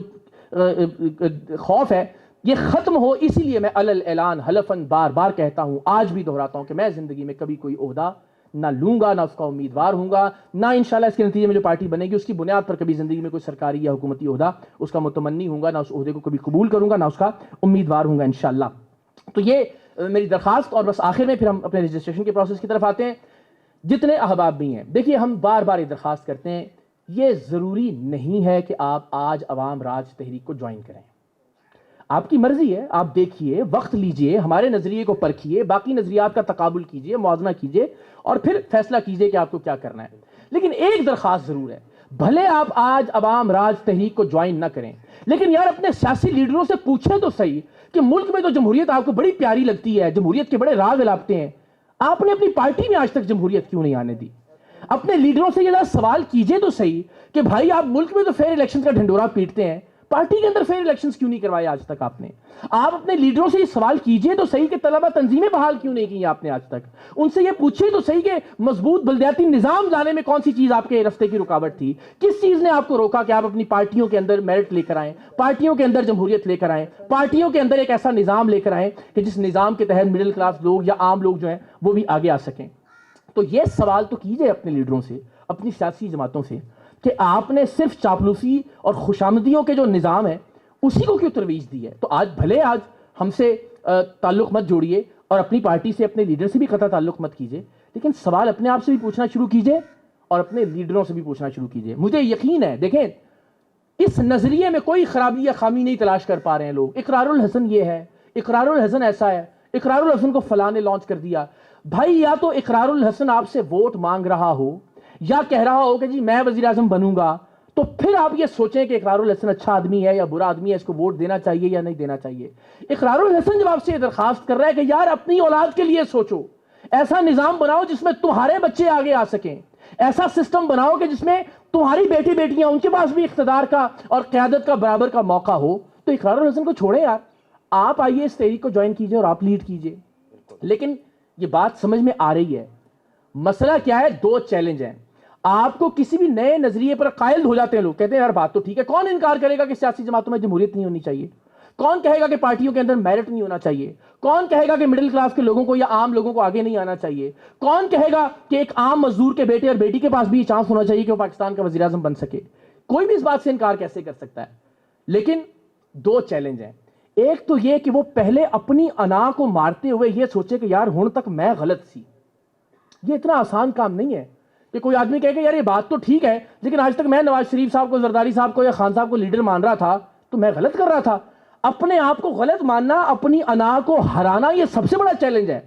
خوف ہے یہ ختم ہو، اسی لیے میں علل اعلان حلفاً بار بار کہتا ہوں، آج بھی دہراتا ہوں کہ میں زندگی میں کبھی کوئی عہدہ نہ لوں گا، نہ اس کا امیدوار ہوں گا، نہ انشاءاللہ اس کے نتیجے میں جو پارٹی بنے گی اس کی بنیاد پر کبھی زندگی میں کوئی سرکاری یا حکومتی عہدہ اس کا متمنی ہوں گا، نہ اس عہدے کو کبھی قبول کروں گا، نہ اس کا امیدوار ہوں گا انشاءاللہ. تو یہ میری درخواست. اور بس آخر میں پھر ہم اپنے رجسٹریشن کے پروسیس کی طرف آتے ہیں. جتنے احباب بھی ہیں، دیکھیے ہم بار بار یہ درخواست کرتے ہیں، یہ ضروری نہیں ہے کہ آپ آج عوام راج تحریک کو جوائن کریں. آپ کی مرضی ہے، آپ دیکھیے، وقت لیجئے، ہمارے نظریے کو پرکھیے، باقی نظریات کا تقابل کیجئے، موازنہ کیجئے اور پھر فیصلہ کیجئے کہ آپ کو کیا کرنا ہے. لیکن ایک درخواست ضرور ہے، بھلے آپ آج عوام راج تحریک کو جوائن نہ کریں، لیکن یار اپنے سیاسی لیڈروں سے پوچھیں تو صحیح کہ ملک میں تو جمہوریت آپ کو بڑی پیاری لگتی ہے، جمہوریت کے بڑے راگ الاپتے ہیں، آپ نے اپنی پارٹی میں آج تک جمہوریت کیوں نہیں آنے دی؟ اپنے لیڈروں سے یہ سوال کیجئے تو صحیح کہ بھائی آپ ملک میں تو فیئر الیکشن کا ڈھنڈورا پیٹتے ہیں, پارٹی کے اندر فیئر الیکشنز کیوں نہیں کروائے آج تک آپ نے؟ آپ اپنے لیڈروں سے یہ سوال کیجئے تو صحیح کہ طلبہ تنظیمیں بحال کیوں نہیں کی آپ نے آج تک؟ ان سے یہ پوچھئے تو صحیح کہ مضبوط بلدیاتی نظام لانے میں کون سی چیز آپ کے راستے کی رکاوٹ تھی؟ کس چیز نے آپ کو روکا کہ آپ اپنی پارٹیوں کے اندر میرٹ لے کر آئیں, پارٹیوں کے اندر جمہوریت لے کر آئیں, پارٹیوں کے اندر ایک ایسا نظام لے کر آئیں کہ جس نظام کے تحت مڈل کلاس لوگ یا عام لوگ جو ہیں وہ بھی آگے آ سکیں؟ تو یہ سوال تو کیجئے اپنے لیڈروں سے, اپنی سیاسی جماعتوں سے, کہ آپ نے صرف چاپلوسی اور خوشامدیوں کے جو نظام ہے اسی کو کیوں ترویج دی ہے؟ تو آج بھلے آج ہم سے تعلق مت جوڑیے اور اپنی پارٹی سے, اپنے لیڈر سے بھی قطع تعلق مت کیجئے, لیکن سوال اپنے آپ سے بھی پوچھنا شروع کیجئے اور اپنے لیڈروں سے بھی پوچھنا شروع کیجئے. مجھے یقین ہے, دیکھیں اس نظریے میں کوئی خرابی یا خامی نہیں تلاش کر پا رہے ہیں لوگ. اقرار الحسن یہ ہے, اقرار الحسن ایسا ہے, اقرار الحسن کو فلاں نے لانچ کر دیا. بھائی یا تو اقرار الحسن آپ سے ووٹ مانگ رہا ہو یا کہہ رہا ہو کہ جی میں وزیر اعظم بنوں گا, تو پھر آپ یہ سوچیں کہ اقرار الحسن اچھا آدمی ہے یا برا آدمی ہے, اس کو ووٹ دینا چاہیے یا نہیں دینا چاہیے. اقرار الحسن جب آپ سے یہ درخواست کر رہا ہے کہ یار اپنی اولاد کے لیے سوچو, ایسا نظام بناؤ جس میں تمہارے بچے آگے آ سکیں, ایسا سسٹم بناؤ کہ جس میں تمہاری بیٹی بیٹیاں ان کے پاس بھی اقتدار کا اور قیادت کا برابر کا موقع ہو, تو اقرار الحسن کو چھوڑیں یار, آپ آئیے اس تحریک کو جوائن کیجئے اور آپ لیڈ کیجئے. لیکن یہ بات سمجھ میں آ رہی ہے. مسئلہ کیا ہے؟ دو چیلنج ہیں. آپ کو کسی بھی نئے نظریے پر قائل ہو جاتے ہیں لوگ, کہتے ہیں یار بات تو ٹھیک ہے, کون انکار کرے گا کہ سیاسی جماعتوں میں جمہوریت نہیں ہونی چاہیے؟ کون کہے گا کہ پارٹیوں کے اندر میرٹ نہیں ہونا چاہیے؟ کون کہے گا کہ مڈل کلاس کے لوگوں کو یا عام لوگوں کو آگے نہیں آنا چاہیے؟ کون کہے گا کہ ایک عام مزدور کے بیٹے اور بیٹی کے پاس بھی یہ چانس ہونا چاہیے کہ وہ پاکستان کا وزیر اعظم بن سکے؟ کوئی بھی اس بات سے انکار کیسے کر سکتا ہے؟ لیکن دو چیلنج ہیں. ایک تو یہ کہ وہ پہلے اپنی انا کو مارتے ہوئے یہ سوچے کہ یار ہن تک میں غلط سی. یہ اتنا آسان کام نہیں ہے کہ کوئی آدمی کہے کہ یار یہ بات تو ٹھیک ہے لیکن آج تک میں نواز شریف صاحب کو, زرداری صاحب کو یا خان صاحب کو لیڈر مان رہا تھا تو میں غلط کر رہا تھا. اپنے آپ کو غلط ماننا, اپنی انا کو ہرانا, یہ سب سے بڑا چیلنج ہے.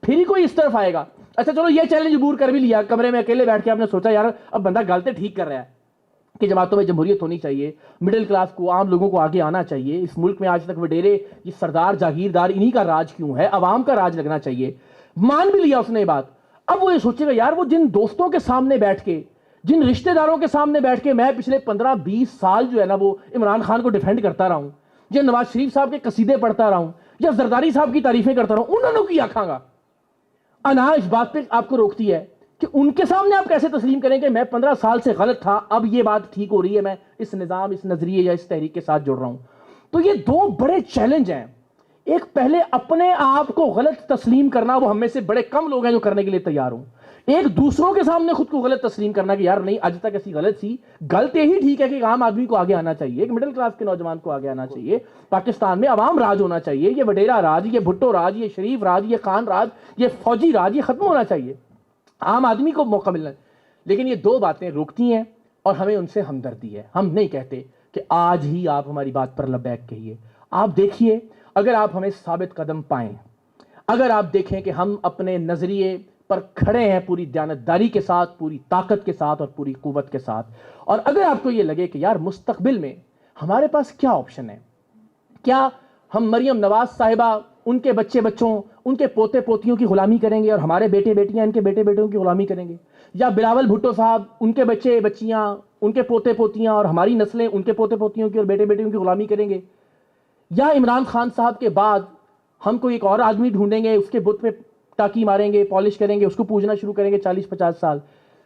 پھر ہی کوئی اس طرف آئے گا. اچھا چلو یہ چیلنج عبور کر بھی لیا, کمرے میں اکیلے بیٹھ کے آپ نے سوچا یار اب بندہ غلطی ٹھیک کر رہا ہے کہ جماعتوں میں جمہوریت ہونی چاہیے, مڈل کلاس کو, عام لوگوں کو آگے آنا چاہیے. اس ملک میں آج تک وڈیرے یہ سردار جاگیردار انہی کا راج کیوں ہے؟ عوام کا راج لگنا چاہیے. مان بھی لیا اس نے یہ بات. اب وہ یہ سوچے گا یار وہ جن دوستوں کے سامنے بیٹھ کے, جن رشتہ داروں کے سامنے بیٹھ کے میں پچھلے 15-20 سال جو ہے نا وہ عمران خان کو ڈیفینڈ کرتا رہا ہوں, یا نواز شریف صاحب کے قصیدے پڑھتا رہا ہوں, یا زرداری صاحب کی تعریفیں کرتا رہا ہوں, انہوں نے کی آکھاں گا. انا اس بات پہ آپ کو روکتی ہے کہ ان کے سامنے آپ کیسے تسلیم کریں کہ میں 15 سال سے غلط تھا, اب یہ بات ٹھیک ہو رہی ہے, میں اس نظام, اس نظریے یا اس تحریک کے ساتھ جڑ رہا ہوں. تو یہ دو بڑے چیلنج ہیں. ایک پہلے اپنے آپ کو غلط تسلیم کرنا, وہ ہم میں سے بڑے کم لوگ ہیں جو کرنے کے لیے تیار ہوں. ایک دوسروں کے سامنے خود کو غلط تسلیم کرنا کہ یار نہیں آج تک ایسی غلط سی, غلط یہی ٹھیک ہے کہ عام آدمی کو آگے آنا چاہیے, ایک مڈل کلاس کے نوجوان کو آگے آنا چاہیے, پاکستان میں عوام راج ہونا چاہیے, یہ وڈیرا راج, یہ بھٹو راج, یہ شریف راج, یہ خان راج, یہ فوجی راج, یہ ختم ہونا چاہیے, عام آدمی کو موقع ملنا. لیکن یہ دو باتیں روکتی ہیں اور ہمیں ان سے ہمدردی ہے. ہم نہیں کہتے کہ آج ہی آپ ہماری بات پر لبیک کہیے. آپ دیکھیے, اگر آپ ہمیں ثابت قدم پائیں, اگر آپ دیکھیں کہ ہم اپنے نظریے پر کھڑے ہیں پوری دیانتداری کے ساتھ, پوری طاقت کے ساتھ اور پوری قوت کے ساتھ, اور اگر آپ کو یہ لگے کہ یار مستقبل میں ہمارے پاس کیا آپشن ہے, کیا ہم مریم نواز صاحبہ, ان کے بچے بچوں, ان کے پوتے پوتیوں کی غلامی کریں گے اور ہمارے بیٹے بیٹیاں ان کے بیٹے بیٹوں کی غلامی کریں گے, یا بلاول بھٹو صاحب, ان کے بچے بچیاں, ان کے پوتے پوتیاں اور ہماری نسلیں ان کے پوتے پوتیوں کی اور بیٹے بیٹیوں کی غلامی کریں گے, یا عمران خان صاحب کے بعد ہم کوئی ایک اور آدمی ڈھونڈیں گے, اس کے بت پہ ٹاکی ماریں گے, پالش کریں گے, اس کو پوجنا شروع کریں گے 40-50 سال,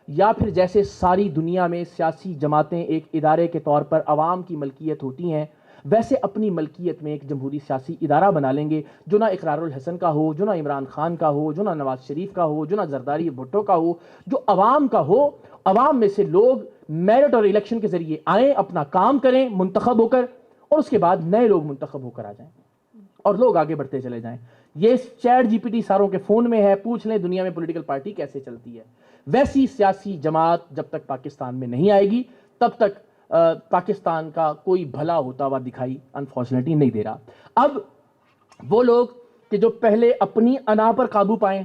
یا پھر جیسے ساری دنیا میں سیاسی جماعتیں ایک ادارے کے طور پر عوام کی ملکیت ہوتی ہیں, ویسے اپنی ملکیت میں ایک جمہوری سیاسی ادارہ بنا لیں گے جو نہ اقرار الحسن کا ہو, جو نہ عمران خان کا ہو, جو نہ نواز شریف کا ہو, جو نہ زرداری بھٹو کا ہو, جو عوام کا ہو. عوام میں سے لوگ میرٹ اور الیکشن کے ذریعے آئیں, اپنا کام کریں منتخب ہو کر, اور اس کے بعد نئے لوگ منتخب ہو کر آ جائیں اور لوگ آگے بڑھتے چلے جائیں. یہ چیٹ جی پی ٹی ساروں کے فون میں ہے, پوچھ لیں دنیا میں پولیٹیکل پارٹی کیسے چلتی ہے. ویسی سیاسی جماعت جب تک پاکستان میں نہیں آئے گی تب تک پاکستان کا کوئی بھلا ہوتا ہوا دکھائی انفارچونیٹلی نہیں دے رہا. اب وہ لوگ کہ جو پہلے اپنی انا پر قابو پائیں,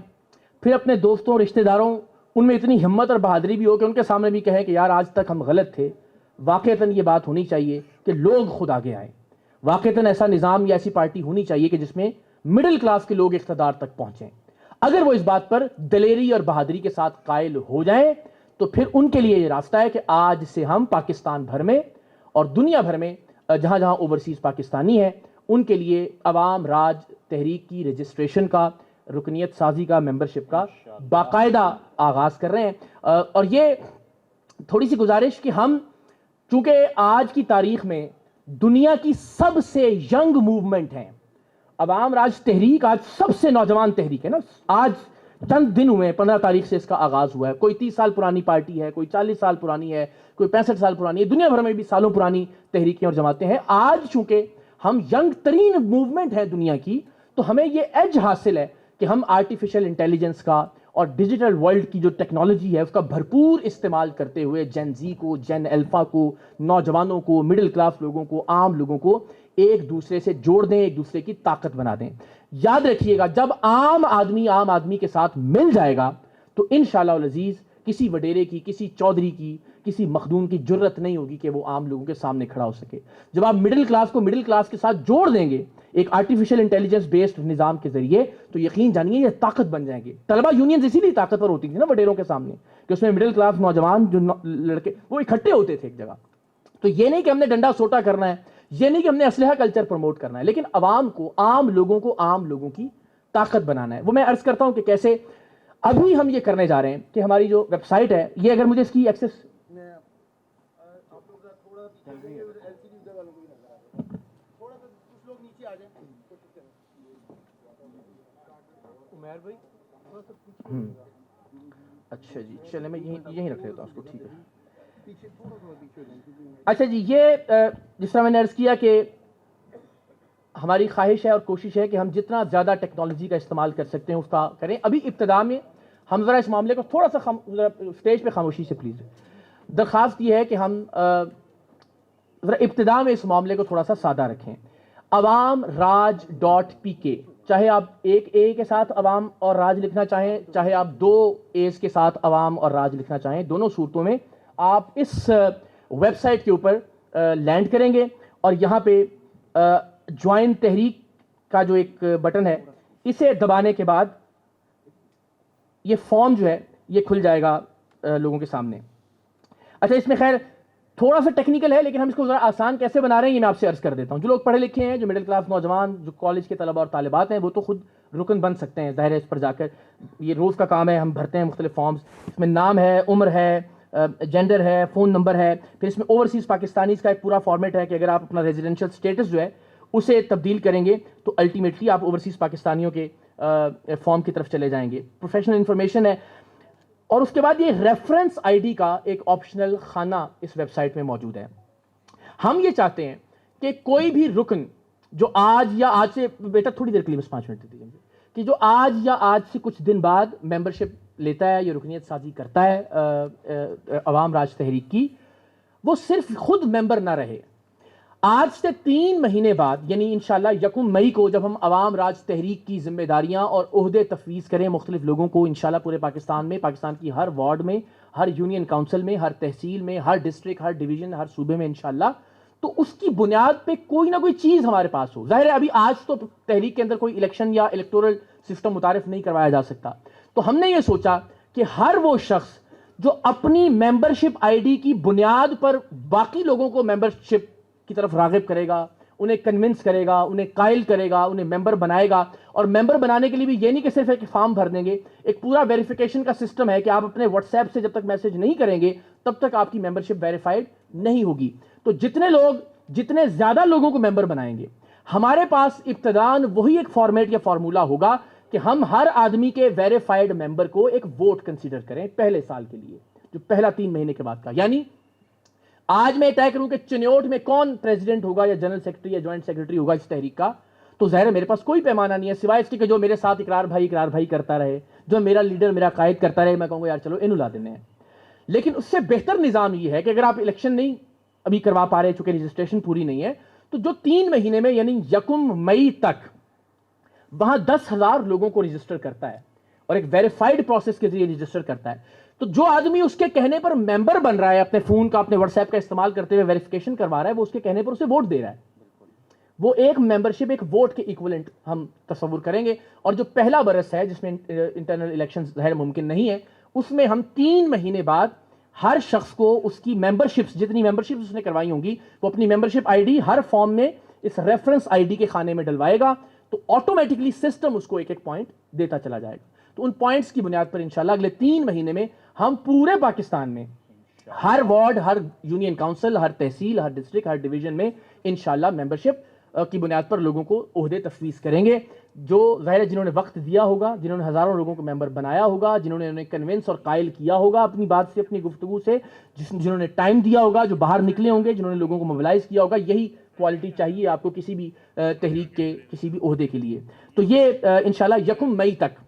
پھر اپنے دوستوں رشتہ داروں, ان میں اتنی ہمت اور بہادری بھی ہو کہ ان کے سامنے بھی کہیں کہ یار آج تک ہم غلط تھے, واقعتاً یہ بات ہونی چاہیے کہ لوگ خود آگے آئیں, واقعتاً ایسا نظام یا ایسی پارٹی ہونی چاہیے کہ جس میں مڈل کلاس کے لوگ اقتدار تک پہنچیں. اگر وہ اس بات پر دلیری اور بہادری کے ساتھ قائل ہو جائیں تو پھر ان کے لیے یہ راستہ ہے کہ آج سے ہم پاکستان بھر میں اور دنیا بھر میں جہاں جہاں اوورسیز پاکستانی ہیں ان کے لیے عوام راج تحریک کی رجسٹریشن کا، رکنیت سازی کا، ممبرشپ کا باقاعدہ آغاز کر رہے ہیں۔ اور یہ تھوڑی سی گزارش کہ ہم چونکہ آج کی تاریخ میں دنیا کی سب سے ینگ موومنٹ ہیں، عوام راج تحریک آج سب سے نوجوان تحریک ہے نا، آج چند دن ہوئے ہیں، 15 تاریخ سے اس کا آغاز ہوا ہے، کوئی 30 سال پرانی پارٹی ہے، کوئی 40 سال پرانی ہے، کوئی 65 سال پرانی ہے، دنیا بھر میں بھی سالوں پرانی تحریکیں اور جماعتیں ہیں۔ آج چونکہ ہم ینگ ترین موومنٹ ہے دنیا کی، تو ہمیں یہ ایج حاصل ہے کہ ہم آرٹیفیشل انٹیلیجنس کا اور ڈیجیٹل ورلڈ کی جو ٹیکنالوجی ہے اس کا بھرپور استعمال کرتے ہوئے جین زی کو، جین الفا کو، نوجوانوں کو، مڈل کلاس لوگوں کو، عام لوگوں کو ایک دوسرے سے جوڑ دیں، ایک دوسرے کی طاقت بنا دیں۔ یاد رکھیے گا جب عام آدمی کے ساتھ مل جائے گا تو انشاءاللہ العزیز کسی وڈیرے کی، کسی چودھری کی، کسی مخدوم کی جرت نہیں ہوگی کہ وہ عام لوگوں کے سامنے کھڑا ہو سکے۔ جب آپ مڈل کلاس کو مڈل کلاس کے ساتھ جوڑ دیں گے ایک آرٹیفیشل انٹیلیجنس بیسڈ نظام کے ذریعے، تو یقین جانیے یہ طاقت بن جائیں گے۔ طلبہ یونینز اسی لیے طاقتور ہوتی تھی نا وڈیروں کے سامنے، کہ اس میں مڈل کلاس نوجوان جو لڑکے وہ اکٹھے ہوتے تھے ایک جگہ۔ تو یہ نہیں کہ ہم نے ڈنڈا سوٹا کرنا ہے، یہ نہیں کہ ہم نے اسلحہ کلچر پروموٹ کرنا ہے، لیکن عوام کو، عام لوگوں کی طاقت بنانا ہے۔ وہ میں عرض کرتا ہوں کہ کیسے ابھی ہم یہ کرنے جا رہے ہیں کہ ہماری جو ویب سائٹ ہے، یہ اگر مجھے اس کی ایکسس اچھا جی چلے میں یہیں رکھ لیتا ہوں اس کو، ٹھیک ہے۔ اچھا جی، یہ جس طرح میں نے عرض کیا کہ ہماری خواہش ہے اور کوشش ہے کہ ہم جتنا زیادہ ٹیکنالوجی کا استعمال کر سکتے ہیں اس کا کریں۔ ابھی ابتدا میں ہم ذرا اس معاملے کو تھوڑا سا اسٹیج پہ خاموشی سے پلیز درخواست یہ ہے کہ ہم ذرا ابتدا میں اس معاملے کو تھوڑا سا سادہ رکھیں۔ عوام راج .pk، چاہے آپ ایک اے کے ساتھ عوام اور راج لکھنا چاہیں، چاہے آپ 2 ایز کے ساتھ عوام اور راج لکھنا چاہیں، دونوں صورتوں میں آپ اس ویب سائٹ کے اوپر لینڈ کریں گے اور یہاں پہ جوائن تحریک کا جو ایک بٹن ہے اسے دبانے کے بعد یہ فارم جو ہے یہ کھل جائے گا لوگوں کے سامنے۔ اچھا اس میں خیر تھوڑا سا ٹیکنیکل ہے لیکن ہم اس کو ذرا آسان کیسے بنا رہے ہیں یہ میں آپ سے عرض کر دیتا ہوں۔ جو لوگ پڑھے لکھے ہیں، جو مڈل کلاس نوجوان، جو کالج کے طلبہ اور طالبات ہیں، وہ تو خود رکن بن سکتے ہیں، ظاہر ہے اس پر جا کر یہ روز کا کام ہے، ہم بھرتے ہیں مختلف فارمز، اس میں نام ہے، عمر ہے، جینڈر ہے، فون نمبر ہے، پھر اس میں اوورسیز پاکستانیز کا ایک پورا فارمیٹ ہے کہ اگر آپ اپنا ریزیڈنشل سٹیٹس جو ہے اسے تبدیل کریں گے تو الٹیمیٹلی آپ اوورسیز پاکستانیوں کے فارم کی طرف چلے جائیں گے۔ پروفیشنل انفارمیشن ہے، اور اس کے بعد یہ ریفرنس آئی ڈی کا ایک آپشنل خانہ اس ویب سائٹ میں موجود ہے۔ ہم یہ چاہتے ہیں کہ کوئی بھی رکن جو آج سے بیٹا تھوڑی دیر کے لیے بس 5 منٹ دے دیجیے مجھے، کہ جو آج سے کچھ دن بعد ممبرشپ لیتا ہے یا رکنیت سازی کرتا ہے عوام راج تحریک کی، وہ صرف خود ممبر نہ رہے، آج سے 3 مہینے بعد یعنی انشاءاللہ 1 مئی کو جب ہم عوام راج تحریک کی ذمہ داریاں اور عہدے تفویض کریں مختلف لوگوں کو انشاءاللہ پورے پاکستان میں، پاکستان کی ہر وارڈ میں، ہر یونین کاؤنسل میں، ہر تحصیل میں، ہر ڈسٹرکٹ، ہر ڈویژن، ہر صوبے میں انشاءاللہ، تو اس کی بنیاد پہ کوئی نہ کوئی چیز ہمارے پاس ہو۔ ظاہر ہے ابھی آج تو تحریک کے اندر کوئی الیکشن یا الیکٹورل سسٹم متعارف نہیں کروایا جا سکتا، تو ہم نے یہ سوچا کہ ہر وہ شخص جو اپنی ممبرشپ آئی ڈی کی بنیاد پر باقی لوگوں کو ممبرشپ کی طرف راغب کرے گا، انہیں کنونس کرے گا، انہیں قائل کرے گا، انہیں ممبر بنائے گا، اور ممبر بنانے کے لیے بھی یہ نہیں کہ صرف ایک فارم بھر دیں گے، ایک پورا ویریفیکیشن کا سسٹم ہے کہ آپ اپنے واٹس ایپ سے جب تک میسج نہیں کریں گے تب تک آپ کی ممبرشپ ویریفائڈ نہیں ہوگی۔ تو جتنے زیادہ لوگوں کو ممبر بنائیں گے، ہمارے پاس ابتداً وہی ایک فارمیٹ یا فارمولا ہوگا کہ ہم ہر آدمی کے ویریفائڈ ممبر کو ایک ووٹ کنسیڈر کریں پہلے سال کے لیے، جو پہلا 3 مہینے کے بعد کا، یعنی آج میں طے کروں کہ چنیوٹ میں کون پریزیڈنٹ ہوگا یا جنرل سیکرٹری یا جوائنٹ سیکرٹری ہوگا اس تحریک کا، تو ظاہر ہے میرے پاس کوئی پیمانہ نہیں ہے سوائے اس کے کہ جو میرے ساتھ اقرار بھائی کرتا رہے، جو میرا لیڈر میرا قائد کرتا رہے، میں کہوں گا یار چلو انہوں لا دینے ہیں۔ لیکن اس سے بہتر نظام یہ ہے کہ اگر آپ الیکشن نہیں ابھی کروا پا رہے چونکہ رجسٹریشن پوری نہیں ہے، تو جو 3 مہینے میں یعنی 1 مئی تک وہاں 10,000 لوگوں کو رجسٹر کرتا ہے اور ایک ویریفائڈ پروسیس کے ذریعے رجسٹر کرتا ہے، تو جو آدمی اس کے کہنے پر ممبر بن رہا ہے، اپنے فون کا اپنے واٹس ایپ کا استعمال کرتے ہوئے ویریفیکیشن کروا رہا ہے، وہ اس کے کہنے پر اسے ووٹ دے رہا ہے، وہ ایک ممبرشپ ایک ووٹ کے ایکویلنٹ ہم تصور کریں گے۔ اور جو پہلا برس ہے جس میں انٹرنل الیکشن ظاہر ممکن نہیں ہے، اس میں ہم 3 مہینے بعد ہر شخص کو اس کی ممبرشپس، جتنی ممبرشپس اس نے کروائی ہوں گی، وہ اپنی membership I D Hare form میں اس ریفرنس آئی ڈی کے خانے میں ڈلوائے گا، تو آٹومیٹکلی سسٹم اس کو ایک ایک پوائنٹ دیتا چلا جائے گا. تو ان پوائنٹس کی بنیاد پر انشاءاللہ اگلے 3 مہینے میں ہم پورے پاکستان میں ہر وارڈ، ہر یونین کاؤنسل، ہر تحصیل، ہر ڈسٹرکٹ، ہر ڈویژن میں انشاءاللہ ممبرشپ کی بنیاد پر لوگوں کو عہدے تفویض کریں گے. جو ظاہر ہے جنہوں نے وقت دیا ہوگا، جنہوں نے ہزاروں لوگوں کو ممبر بنایا ہوگا، جنہوں نے انہیں کنونس اور قائل کیا ہوگا اپنی بات سے، اپنی گفتگو سے، جنہوں نے ٹائم دیا ہوگا، جو باہر نکلے ہوں گے، جنہوں نے لوگوں کو موبلائز کیا ہوگا، یہی کوالٹی چاہیے آپ کو کسی بھی تحریک کے کسی بھی عہدے کے لیے. تو یہ انشاءاللہ 1 مئی تک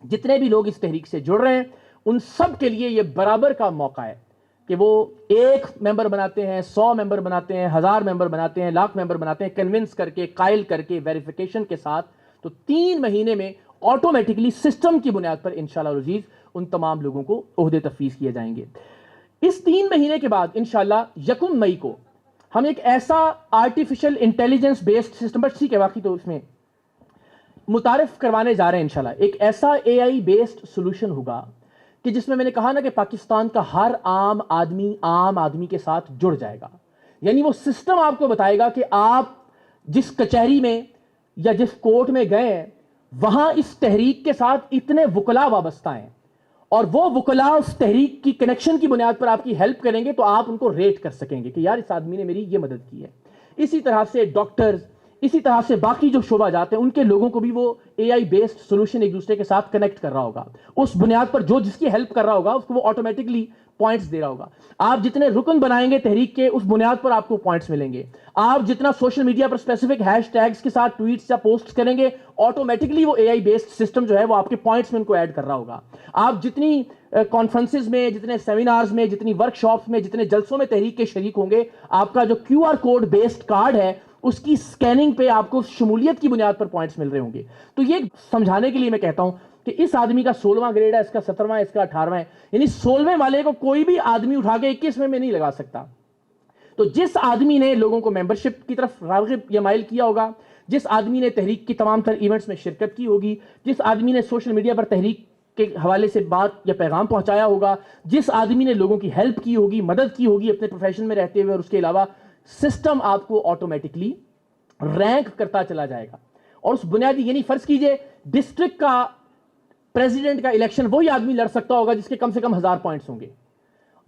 جتنے بھی لوگ اس تحریک سے جڑ رہے ہیں ان سب کے لیے یہ برابر کا موقع ہے کہ وہ 1 ممبر بناتے ہیں، 100 ممبر بناتے ہیں، 1000 ممبر بناتے ہیں، لاکھ ممبر بناتے ہیں، کنونس کر کے، قائل کر کے، ویریفیکیشن کے ساتھ. تو 3 مہینے میں آٹومیٹکلی سسٹم کی بنیاد پر انشاءاللہ العزیز ان تمام لوگوں کو عہدے تفویض کیے جائیں گے. اس 3 مہینے کے بعد انشاءاللہ 1 مئی کو ہم ایک ایسا آرٹیفیشل انٹیلیجنس بیسڈ سسٹم، بس ٹھیک ہے واقعی تو اس میں متعارف کروانے جا رہے ہیں انشاءاللہ. ایک ایسا اے آئی بیسڈ سولوشن ہوگا کہ جس میں نے کہا نا کہ پاکستان کا ہر عام آدمی کے ساتھ جڑ جائے گا. یعنی وہ سسٹم آپ کو بتائے گا کہ آپ جس کچہری میں یا جس کورٹ میں گئے ہیں وہاں اس تحریک کے ساتھ اتنے وکلاء وابستہ ہیں، اور وہ وکلاء اس تحریک کی کنیکشن کی بنیاد پر آپ کی ہیلپ کریں گے، تو آپ ان کو ریٹ کر سکیں گے کہ یار اس آدمی نے میری یہ مدد کی ہے. اسی طرح سے ڈاکٹرز، اسی طرح سے باقی جو شعبہ جاتے ہیں ان کے لوگوں کو بھی وہ اے آئی بیسڈ سولوشن ایک دوسرے کے ساتھ کنیکٹ کر رہا ہوگا. اس بنیاد پر جو جس کی ہیلپ کر رہا ہوگا اس کو وہ آٹومیٹکلی پوائنٹس دے رہا ہوگا. آپ جتنے رکن بنائیں گے تحریک کے اس بنیاد پر آپ کو پوائنٹس ملیں گے. آپ جتنا سوشل میڈیا پر اسپیسیفک ہیش ٹیگز کے ساتھ ٹویٹس یا پوسٹ کریں گے آٹومیٹکلی وہ اے آئی بیسڈ سسٹم جو ہے وہ آپ کے پوائنٹس میں ان کو ایڈ کر رہا ہوگا. آپ جتنی کانفرنسز میں، جتنے سیمینارز میں، جتنی ورک شاپس میں، جتنے جلسوں میں تحریک کے شریک ہوں گے، آپ کا جو Q R code based card ہے اس کی سکیننگ پہ آپ کو شمولیت کی بنیاد پر پوائنٹس مل رہے ہوں گے. تو یہ سمجھانے کے لیے میں کہتا ہوں کہ اس آدمی کا 16واں گریڈ ہے، اس کا 17واں ہے، اس کا 18واں ہے، یعنی 16ویں والے کو کوئی بھی آدمی اٹھا کے 21ویں میں نہیں لگا سکتا. تو جس آدمی نے لوگوں کو ممبرشپ کی طرف راغب یا مائل کیا ہوگا، جس آدمی نے تحریک کی تمام تر ایونٹس میں شرکت کی ہوگی، جس آدمی نے سوشل میڈیا پر تحریک کے حوالے سے بات یا پیغام پہنچایا ہوگا، جس آدمی نے لوگوں کی ہیلپ کی ہوگی، مدد کی ہوگی اپنے پروفیشن میں رہتے ہوئے، اور اس کے علاوہ سسٹم آپ کو آٹومیٹکلی رینک کرتا چلا جائے گا. اور اس بنیادی یعنی فرض کیجئے ڈسٹرکٹ کا پریزیڈنٹ کا الیکشن وہی آدمی لڑ سکتا ہوگا جس کے کم سے کم 1000 پوائنٹس ہوں گے،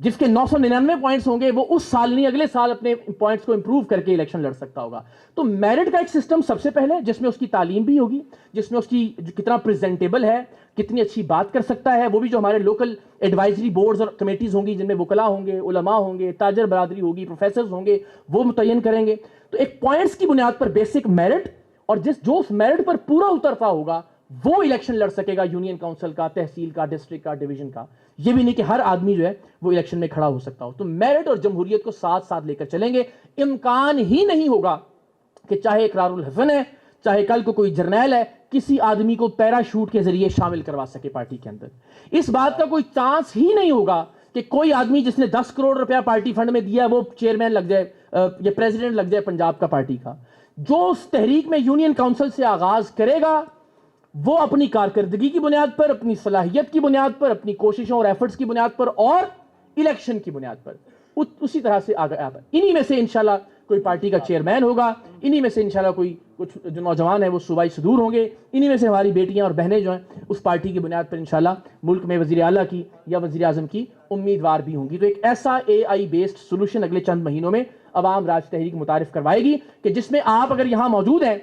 جس کے 999 پوائنٹس ہوں گے، وہ اس سال نہیں اگلے سال اپنے پوائنٹس کو امپروو کر کے الیکشن لڑ سکتا ہوگا. تو میرٹ کا ایک سسٹم سب سے پہلے جس میں اس کی تعلیم بھی ہوگی، جس میں اس کی کتنا پریزنٹیبل ہے، کتنی اچھی بات کر سکتا ہے، وہ بھی جو ہمارے لوکل ایڈوائزری بورڈز اور کمیٹیز ہوں گی جن میں وکلاء ہوں گے، علماء ہوں گے، تاجر برادری ہوگی، پروفیسرز ہوں گے، وہ متعین کریں گے. تو ایک پوائنٹس کی بنیاد پر بیسک میرٹ، اور جو اس میرٹ پر پورا اترتا ہوگا وہ الیکشن لڑ سکے گا یونین کاؤنسل کا، تحصیل کا، ڈسٹرکٹ کا، ڈویژن کا. یہ بھی نہیں کہ ہر آدمی جو ہے وہ الیکشن میں کھڑا ہو سکتا ہو. تو میرٹ اور جمہوریت کو ساتھ ساتھ لے کر چلیں گے. امکان ہی نہیں ہوگا کہ چاہے اقرار الحسن ہے، چاہے کل کو کوئی جرنیل ہے، کسی آدمی کو پیراشوٹ کے ذریعے شامل کروا سکے پارٹی کے اندر. اس بات کا کوئی چانس ہی نہیں ہوگا کہ کوئی آدمی جس نے 10 کروڑ روپیہ پارٹی فنڈ میں دیا وہ چیئرمین لگ جائے یا پریزیڈنٹ لگ جائے پنجاب کا پارٹی کا. جو اس تحریک میں یونین کاؤنسل سے آغاز کرے گا وہ اپنی کارکردگی کی بنیاد پر، اپنی صلاحیت کی بنیاد پر، اپنی کوششوں اور ایفرٹس کی بنیاد پر اور الیکشن کی بنیاد پر اسی طرح سے آگے آتا ہے. انہی میں سے انشاءاللہ کوئی پارٹی کا چیئرمین ہوگا، انہی میں سے انشاءاللہ کوئی کچھ جو نوجوان ہیں وہ صوبائی صدور ہوں گے، انہی میں سے ہماری بیٹیاں اور بہنیں جو ہیں اس پارٹی کی بنیاد پر انشاءاللہ ملک میں وزیر اعلیٰ کی یا وزیر اعظم کی امیدوار بھی ہوں گی. تو ایک ایسا اے آئی بیسڈ سولوشن اگلے چند مہینوں میں عوام راج تحریک متعارف کروائے گی کہ جس میں آپ اگر یہاں موجود ہیں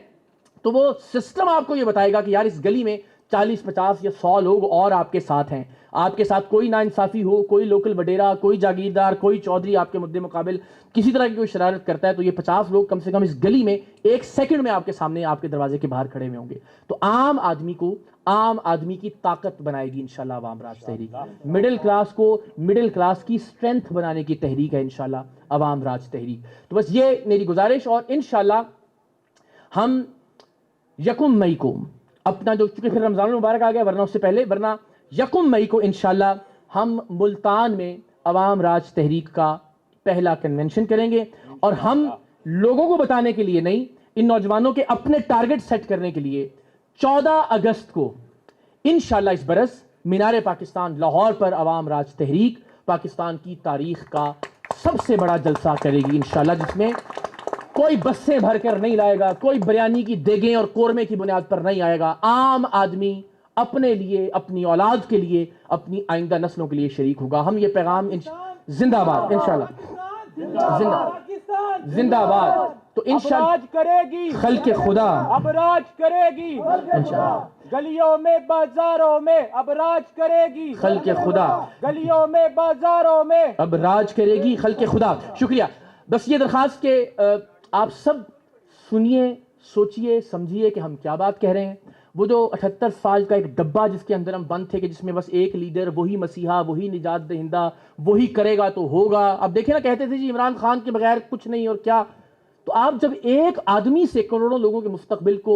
تو وہ سسٹم آپ کو یہ بتائے گا کہ یار اس گلی میں 40 50 یا 100 لوگ اور آپ کے ساتھ ہیں. آپ کے ساتھ کوئی ناانصافی ہو، کوئی لوکل وڈیرا، کوئی جاگیردار، کوئی چودھری آپ کے مدے مقابل کسی طرح کی کوئی شرارت کرتا ہے تو یہ 50 لوگ کم سے کم اس گلی میں 1 سیکنڈ میں آپ کے سامنے، آپ کے دروازے کے باہر کھڑے ہوئے ہوں گے. تو عام آدمی کو، عام آدمی کی طاقت بنائے گی انشاءاللہ عوام راج تحریک. مڈل کلاس کو، مڈل کلاس کی سٹرینتھ بنانے کی تحریک ہے انشاءاللہ عوام راج تحریک. تو بس یہ میری گزارش. اور انشاءاللہ ہم 1 مئی کو اپنا جو چونکہ پھر رمضان المبارک آ گیا ورنہ اس سے پہلے، ورنہ 1 مئی کو انشاءاللہ ہم ملتان میں عوام راج تحریک کا پہلا کنونشن کریں گے. اور ہم لوگوں کو بتانے کے لیے نہیں، ان نوجوانوں کے اپنے ٹارگٹ سیٹ کرنے کے لیے 14 اگست کو انشاءاللہ اس برس مینار پاکستان لاہور پر عوام راج تحریک پاکستان کی تاریخ کا سب سے بڑا جلسہ کرے گی انشاءاللہ، جس میں کوئی بسیں بھر کر نہیں لائے گا، کوئی بریانی کی دیگیں اور قورمے کی بنیاد پر نہیں آئے گا. عام آدمی اپنے لیے، اپنی اولاد کے لیے، اپنی آئندہ نسلوں کے لیے شریک ہوگا. ہم یہ پیغام زندہ باد انشاءاللہ، زندہ باد. تو انشاءاللہ کرے گی خلق خدا اب راج کرے گی، انشاءاللہ گلیوں میں بازاروں میں اب راج کرے گی، خلق خدا گلیوں میں بازاروں میں اب راج کرے گی خلق خدا. شکریہ. بس یہ درخواست کہ آپ سب سنیے، سوچئے، سمجھیے کہ ہم کیا بات کہہ رہے ہیں. وہ جو 78 سال کا ایک ڈبہ جس کے اندر ہم بند تھے، کہ جس میں بس ایک لیڈر، وہی مسیحا، وہی نجات دہندہ، وہی کرے گا تو ہوگا. اب دیکھیں نا، کہتے تھے جی عمران خان کے بغیر کچھ نہیں اور کیا. تو آپ جب ایک آدمی سے کروڑوں لوگوں کے مستقبل کو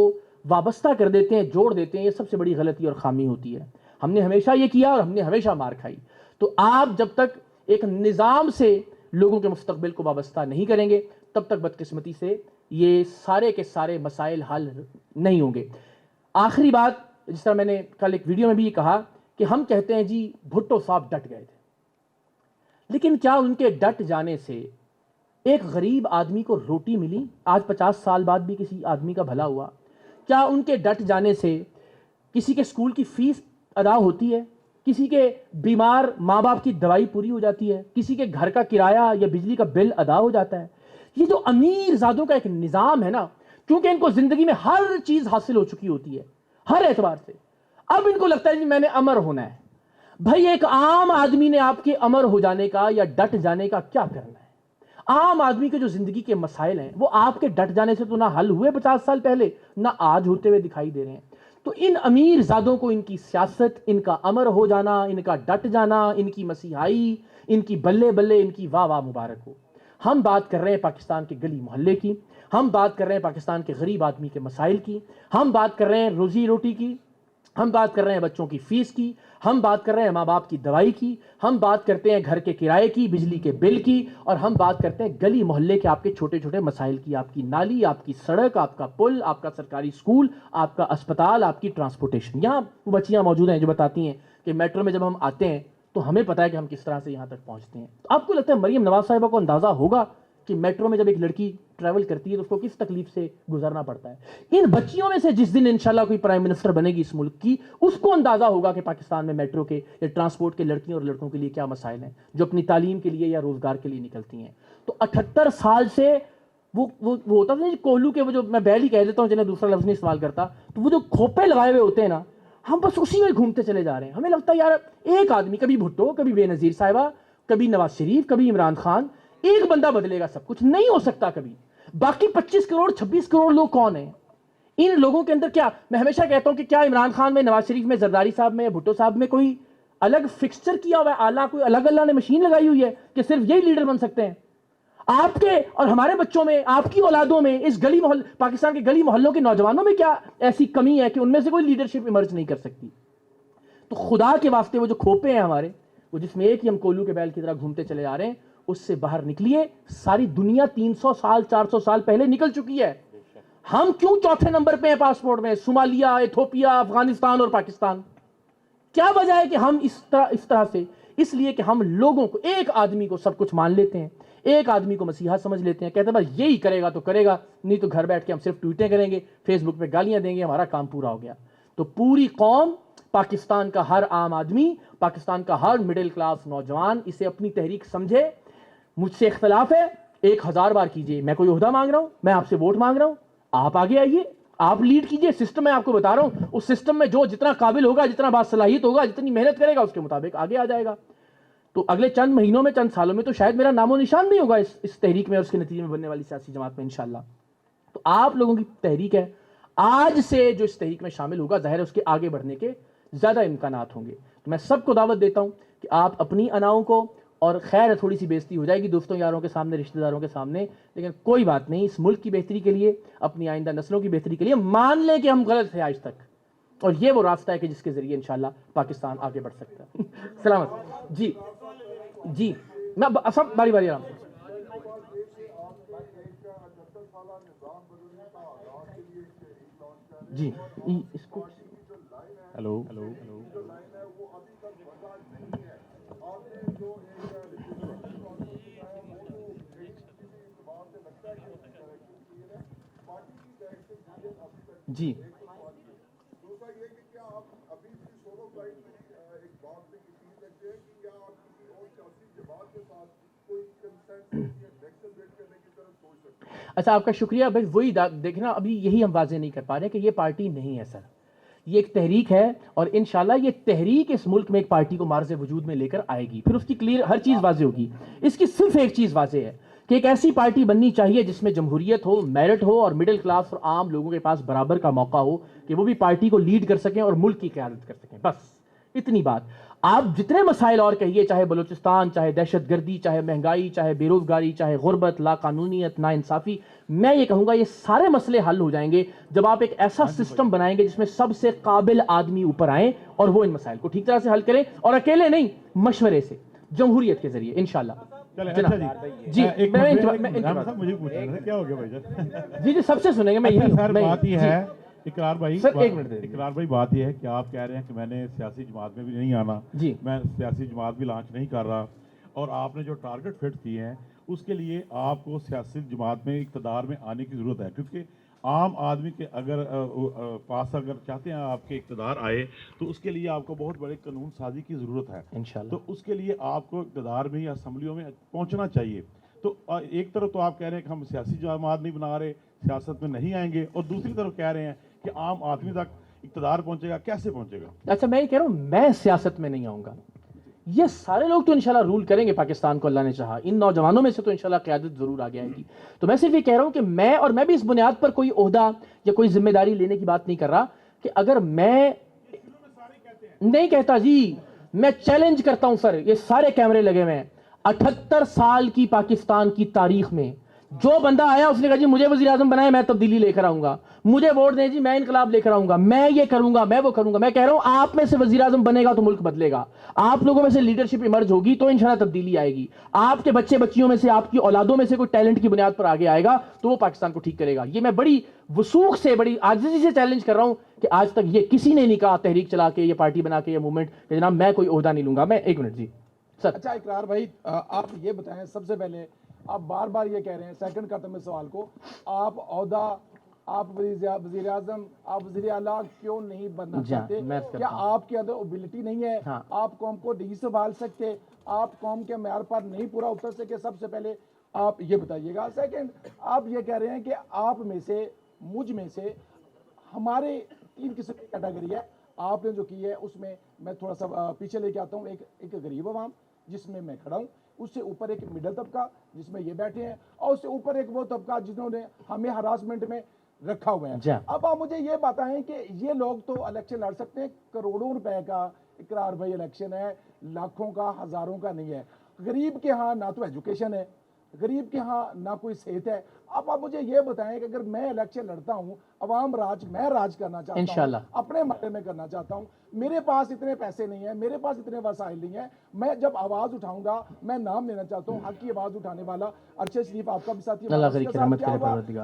وابستہ کر دیتے ہیں، جوڑ دیتے ہیں، یہ سب سے بڑی غلطی اور خامی ہوتی ہے. ہم نے ہمیشہ یہ کیا اور ہم نے ہمیشہ مار کھائی. تو آپ جب تک ایک نظام سے لوگوں کے مستقبل کو وابستہ نہیں کریں گے، تب تک بدقسمتی سے یہ سارے کے سارے مسائل حل نہیں ہوں گے. آخری بات، جس طرح میں نے کل ایک ویڈیو میں بھی یہ کہا کہ ہم کہتے ہیں جی بھٹو صاحب ڈٹ گئے تھے، لیکن کیا ان کے ڈٹ جانے سے ایک غریب آدمی کو روٹی ملی؟ آج 50 سال بعد بھی کسی آدمی کا بھلا ہوا؟ کیا ان کے ڈٹ جانے سے کسی کے اسکول کی فیس ادا ہوتی ہے؟ کسی کے بیمار ماں باپ کی دوائی پوری ہو جاتی ہے؟ کسی کے گھر کا کرایہ یا بجلی کا بل ادا ہو جاتا ہے؟ یہ جو امیر زادوں کا ایک نظام ہے نا، کیونکہ ان کو زندگی میں ہر چیز حاصل ہو چکی ہوتی ہے ہر اعتبار سے، اب ان کو لگتا ہے جی میں نے امر ہونا ہے. بھائی ایک عام آدمی نے آپ کے امر ہو جانے کا یا ڈٹ جانے کا کیا کرنا ہے؟ عام آدمی کے جو زندگی کے مسائل ہیں وہ آپ کے ڈٹ جانے سے تو نہ حل ہوئے 50 سال پہلے، نہ آج ہوتے ہوئے دکھائی دے رہے ہیں. تو ان امیر زادوں کو ان کی سیاست، ان کا امر ہو جانا، ان کا ڈٹ جانا، ان کی مسیحائی، ان کی بلے بلے، ان کی واہ واہ مبارک ہو. ہم بات کر رہے ہیں پاکستان کے گلی محلے کی، ہم بات کر رہے ہیں پاکستان کے غریب آدمی کے مسائل کی، ہم بات کر رہے ہیں روزی روٹی کی، ہم بات کر رہے ہیں بچوں کی فیس کی، ہم بات کر رہے ہیں ماں باپ کی دوائی کی، ہم بات کرتے ہیں گھر کے کرائے کی، بجلی کے بل کی، اور ہم بات کرتے ہیں گلی محلے کے آپ کے چھوٹے چھوٹے مسائل کی. آپ کی نالی، آپ کی سڑک، آپ کا پل، آپ کا سرکاری اسکول، آپ کا اسپتال، آپ کی ٹرانسپورٹیشن. یہاں وہ بچیاں موجود ہیں جو بتاتی ہیں کہ میٹرو میں جب ہم آتے ہیں تو ہمیں پتا ہے کہ ہم کس طرح سے یہاں تک پہنچتے ہیں. تو آپ کو لگتا ہے مریم نواز صاحبہ کو اندازہ ہوگا کہ میٹرو میں جب ایک لڑکی ٹریول کرتی ہے تو اس کو کس تکلیف سے گزرنا پڑتا ہے؟ ان بچیوں میں سے جس دن انشاءاللہ کوئی پرائم منسٹر بنے گی اس ملک کی، اس کو اندازہ ہوگا کہ پاکستان میں میٹرو کے یا ٹرانسپورٹ کے لڑکیوں اور لڑکوں کے لیے کیا مسائل ہیں، جو اپنی تعلیم کے لیے یا روزگار کے لیے نکلتی ہیں. تو 78 سال سے وہ ہوتا تھا جی کوہلو کے، وہ جو میں بیل ہی کہہ دیتا ہوں جنہیں دوسرا لفظ نہیں استعمال کرتا، تو وہ جو کھوپے لگائے ہوئے ہوتے ہیں نا، ہم بس اسی میں گھومتے چلے جا رہے ہیں. ہمیں لگتا ہے یار ایک آدمی، کبھی بھٹو، کبھی بے نظیر صاحبہ، کبھی نواز شریف، کبھی عمران خان، ایک بندہ بدلے گا سب کچھ. نہیں ہو سکتا کبھی. باقی 25 کروڑ 26 کروڑ لوگ کون ہیں؟ ان لوگوں کے اندر کیا، میں ہمیشہ کہتا ہوں کہ کیا عمران خان میں، نواز شریف میں، زرداری صاحب میں، بھٹو صاحب میں کوئی الگ فکسچر کیا ہوا ہے آلہ، کوئی الگ اللہ نے مشین لگائی ہوئی ہے کہ صرف یہی لیڈر بن سکتے ہیں؟ آپ کے اور ہمارے بچوں میں، آپ کی اولادوں میں، اس گلی محل پاکستان کے گلی محلوں کے نوجوانوں میں کیا ایسی کمی ہے کہ ان میں سے کوئی لیڈرشپ ایمرج نہیں کر سکتی؟ تو خدا کے واسطے وہ جو کھوپے ہیں ہمارے، وہ جس میں ایک ہی ہم کولو کے بیل کی طرح گھومتے چلے جا رہے ہیں، اس سے باہر نکلیے. ساری دنیا 300 سال 400 سال پہلے نکل چکی ہے. ہم کیوں چوتھے نمبر پہ ہیں پاسپورٹ میں؟ صومالیہ، ایتھوپیا، افغانستان اور پاکستان. کیا وجہ ہے کہ ہم اس طرح سے؟ اس لیے کہ ہم لوگوں کو، ایک آدمی کو سب کچھ مان لیتے ہیں، ایک آدمی کو مسیحا سمجھ لیتے ہیں، کہتے ہیں بس یہی کرے گا تو کرے گا، نہیں تو گھر بیٹھ کے ہم صرف ٹویٹیں کریں گے، فیس بک پہ گالیاں دیں گے، ہمارا کام پورا ہو گیا. تو پوری قوم، پاکستان کا ہر عام آدمی، پاکستان کا ہر مڈل کلاس نوجوان اسے اپنی تحریک سمجھے. مجھ سے اختلاف ہے، 1000 بار کیجئے. میں کوئی عہدہ مانگ رہا ہوں، میں آپ سے ووٹ مانگ رہا ہوں، آپ آگے آئیے، آپ لیڈ کیجئے. سسٹم میں آپ کو بتا رہا ہوں، اس سسٹم میں جو جتنا قابل ہوگا، جتنا باصلاحیت ہوگا، جتنی محنت کرے گا، اس کے مطابق آگے آ جائے گا. تو اگلے چند مہینوں میں، چند سالوں میں تو شاید میرا نام و نشان نہیں ہوگا اس تحریک میں اور اس کے نتیجے میں بننے والی سیاسی جماعت میں انشاءاللہ. تو آپ لوگوں کی تحریک ہے، آج سے جو اس تحریک میں شامل ہوگا، ظاہر ہے اس کے آگے بڑھنے کے زیادہ امکانات ہوں گے. تو میں سب کو دعوت دیتا ہوں کہ آپ اپنی اناؤں کو، اور خیر تھوڑی سی بےزتی ہو جائے گی دوستوں یاروں کے سامنے، رشتہ داروں کے سامنے، لیکن کوئی بات نہیں. اس ملک کی بہتری کے لیے، اپنی آئندہ نسلوں کی بہتری کے لیے مان لیں کہ ہم غلط تھے آج تک، اور یہ وہ راستہ ہے کہ جس کے ذریعے انشاءاللہ پاکستان آگے بڑھ سکتا ہے. سلامت. جی جی، میں سب باری باری آرام سے. جی اس کو ہلو. جی اچھا آپ کا شکریہ بھائی. وہی دیکھنا ابھی یہی ہم واضح نہیں کر پا رہے کہ یہ پارٹی نہیں ہے سر, یہ ایک تحریک ہے, اور انشاءاللہ یہ تحریک اس ملک میں ایک پارٹی کو معرض وجود میں لے کر آئے گی, پھر اس کی کلیئر ہر چیز واضح ہوگی. اس کی صرف ایک چیز واضح ہے کہ ایک ایسی پارٹی بننی چاہیے جس میں جمہوریت ہو, میرٹ ہو, اور مڈل کلاس اور عام لوگوں کے پاس برابر کا موقع ہو کہ وہ بھی پارٹی کو لیڈ کر سکیں اور ملک کی قیادت کر سکیں. بس اتنی بات. آپ جتنے مسائل اور کہیے, چاہے بلوچستان, چاہے دہشت گردی, چاہے مہنگائی, چاہے بے روزگاری, چاہے غربت, لا قانونیت, نا انصافی, میں یہ کہوں گا یہ سارے مسئلے حل ہو جائیں گے جب آپ ایک ایسا سسٹم بنائیں گے جس میں سب سے قابل آدمی اوپر آئیں اور وہ ان مسائل کو ٹھیک طرح سے حل کریں, اور اکیلے نہیں, مشورے سے, جمہوریت کے ذریعے انشاءاللہ. جی جی سب سے سنیں گے. میں اقرار بھائی سر ایک منٹ اقرار بھائی بات یہ ہے کہ آپ کہہ رہے ہیں کہ میں نے سیاسی جماعت میں بھی نہیں آنا, جی میں سیاسی جماعت بھی لانچ نہیں کر رہا, اور آپ نے جو ٹارگٹ فٹ کیے ہیں اس کے لیے آپ کو سیاسی جماعت میں اقتدار میں آنے کی ضرورت ہے, کیونکہ عام آدمی کے اگر پاس اگر چاہتے ہیں آپ کے اقتدار آئے تو اس کے لیے آپ کو بہت بڑے قانون سازی کی ضرورت ہے انشاءاللہ. تو اس کے لیے آپ کو اقتدار میں یا اسمبلیوں میں پہنچنا چاہیے. تو ایک طرف تو آپ کہہ رہے ہیں کہ ہم سیاسی جماعت نہیں بنا رہے, سیاست میں نہیں آئیں گے, اور دوسری طرف کہہ رہے ہیں کہ عام آدمی تک اقتدار پہنچے گا, کیسے پہنچے گا؟ اچھا میں یہ کہہ رہا ہوں میں سیاست میں نہیں آؤں گا, یہ سارے لوگ تو انشاءاللہ رول کریں گے پاکستان کو, اللہ نے چاہا. ان نوجوانوں میں سے تو انشاءاللہ قیادت ضرور آگے آئے گی. تو میں صرف یہ کہہ رہا ہوں کہ میں بھی اس بنیاد پر کوئی عہدہ یا کوئی ذمہ داری لینے کی بات نہیں کر رہا کہ اگر میں نہیں کہتا, جی میں چیلنج کرتا ہوں سر, یہ سارے کیمرے لگے ہوئے ہیں, 78 سال کی پاکستان کی تاریخ میں جو بندہ آیا اس نے کہا جی مجھے وزیر اعظم بنائے, میں تبدیلی لے کر آؤں گا, مجھے ووٹ دیں جی میں انقلاب لے کر آؤں گا, میں یہ کروں گا, میں وہ کروں گا. میں کہہ رہا ہوں آپ میں سے وزیر اعظم بنے گا تو ملک بدلے گا, آپ لوگوں میں سے لیڈرشپ ایمرج ہوگی تو انشاءاللہ تبدیلی آئے گی, آپ کے بچے بچیوں میں سے, آپ کی اولادوں میں سے کوئی ٹیلنٹ کی بنیاد پر آگے آئے گا تو وہ پاکستان کو ٹھیک کرے گا. یہ میں بڑی وثوق سے, بڑی عاجزی سے چیلنج کر رہا ہوں کہ آج تک یہ کسی نے نہیں کہا تحریک چلا کے, یہ پارٹی بنا کے, یہ موومنٹ کہ جناب میں کوئی عہدہ نہیں لوں گا. میں ایک منٹ جی سر. اچھا اقرار بھائی آپ یہ بتائیں, سب سے پہلے آپ بار بار یہ کہہ رہے ہیں, سیکنڈ کرتا ہوں سوال کو, آپ عہدہ, آپ وزیر اعظم, آپ وزیر اعلیٰ کیوں نہیں بننا چاہتے؟ کیا آپ کے اندر ابیلٹی نہیں ہے؟ آپ قوم کو نہیں سنبھال سکتے؟ آپ قوم کے معیار پر نہیں پورا اتر سکے؟ سب سے پہلے آپ یہ بتائیے گا. سیکنڈ آپ یہ کہہ رہے ہیں کہ آپ میں سے, مجھ میں سے, ہمارے 3 قسم کی کیٹیگری ہے. آپ نے جو کی ہے اس میں میں تھوڑا سا پیچھے لے کے آتا ہوں. ایک غریب عوام جس میں میں کھڑا ہوں, اس سے اوپر ایک مڈل طبقہ جس میں یہ بیٹھے ہیں, اور اس سے اوپر ایک وہ طبقہ جنہوں نے ہمیں ہراسمنٹ میں رکھا ہوا ہے. اب آپ مجھے یہ بتائیں کہ یہ لوگ تو الیکشن لڑ سکتے ہیں, کروڑوں روپے کا اقرار بھائی الیکشن ہے, لاکھوں کا, ہزاروں کا نہیں ہے. غریب کے ہاں نہ تو ایجوکیشن ہے, غریب کے ہاں نہ کوئی صحت ہے. اب آپ مجھے یہ بتائیں کہ اگر میں الیکشن لڑتا ہوں, عوام راج, میں راج کرنا چاہتا ہوں, اپنے محلے میں کرنا چاہتا ہوں, میرے پاس اتنے پیسے نہیں ہیں, میرے پاس اتنے وسائل نہیں ہیں, میں جب آواز اٹھاؤں گا, میں نام لینا چاہتا ہوں, حق کی آواز اٹھانے والا ارشد شریف آپ کا بھی ساتھی,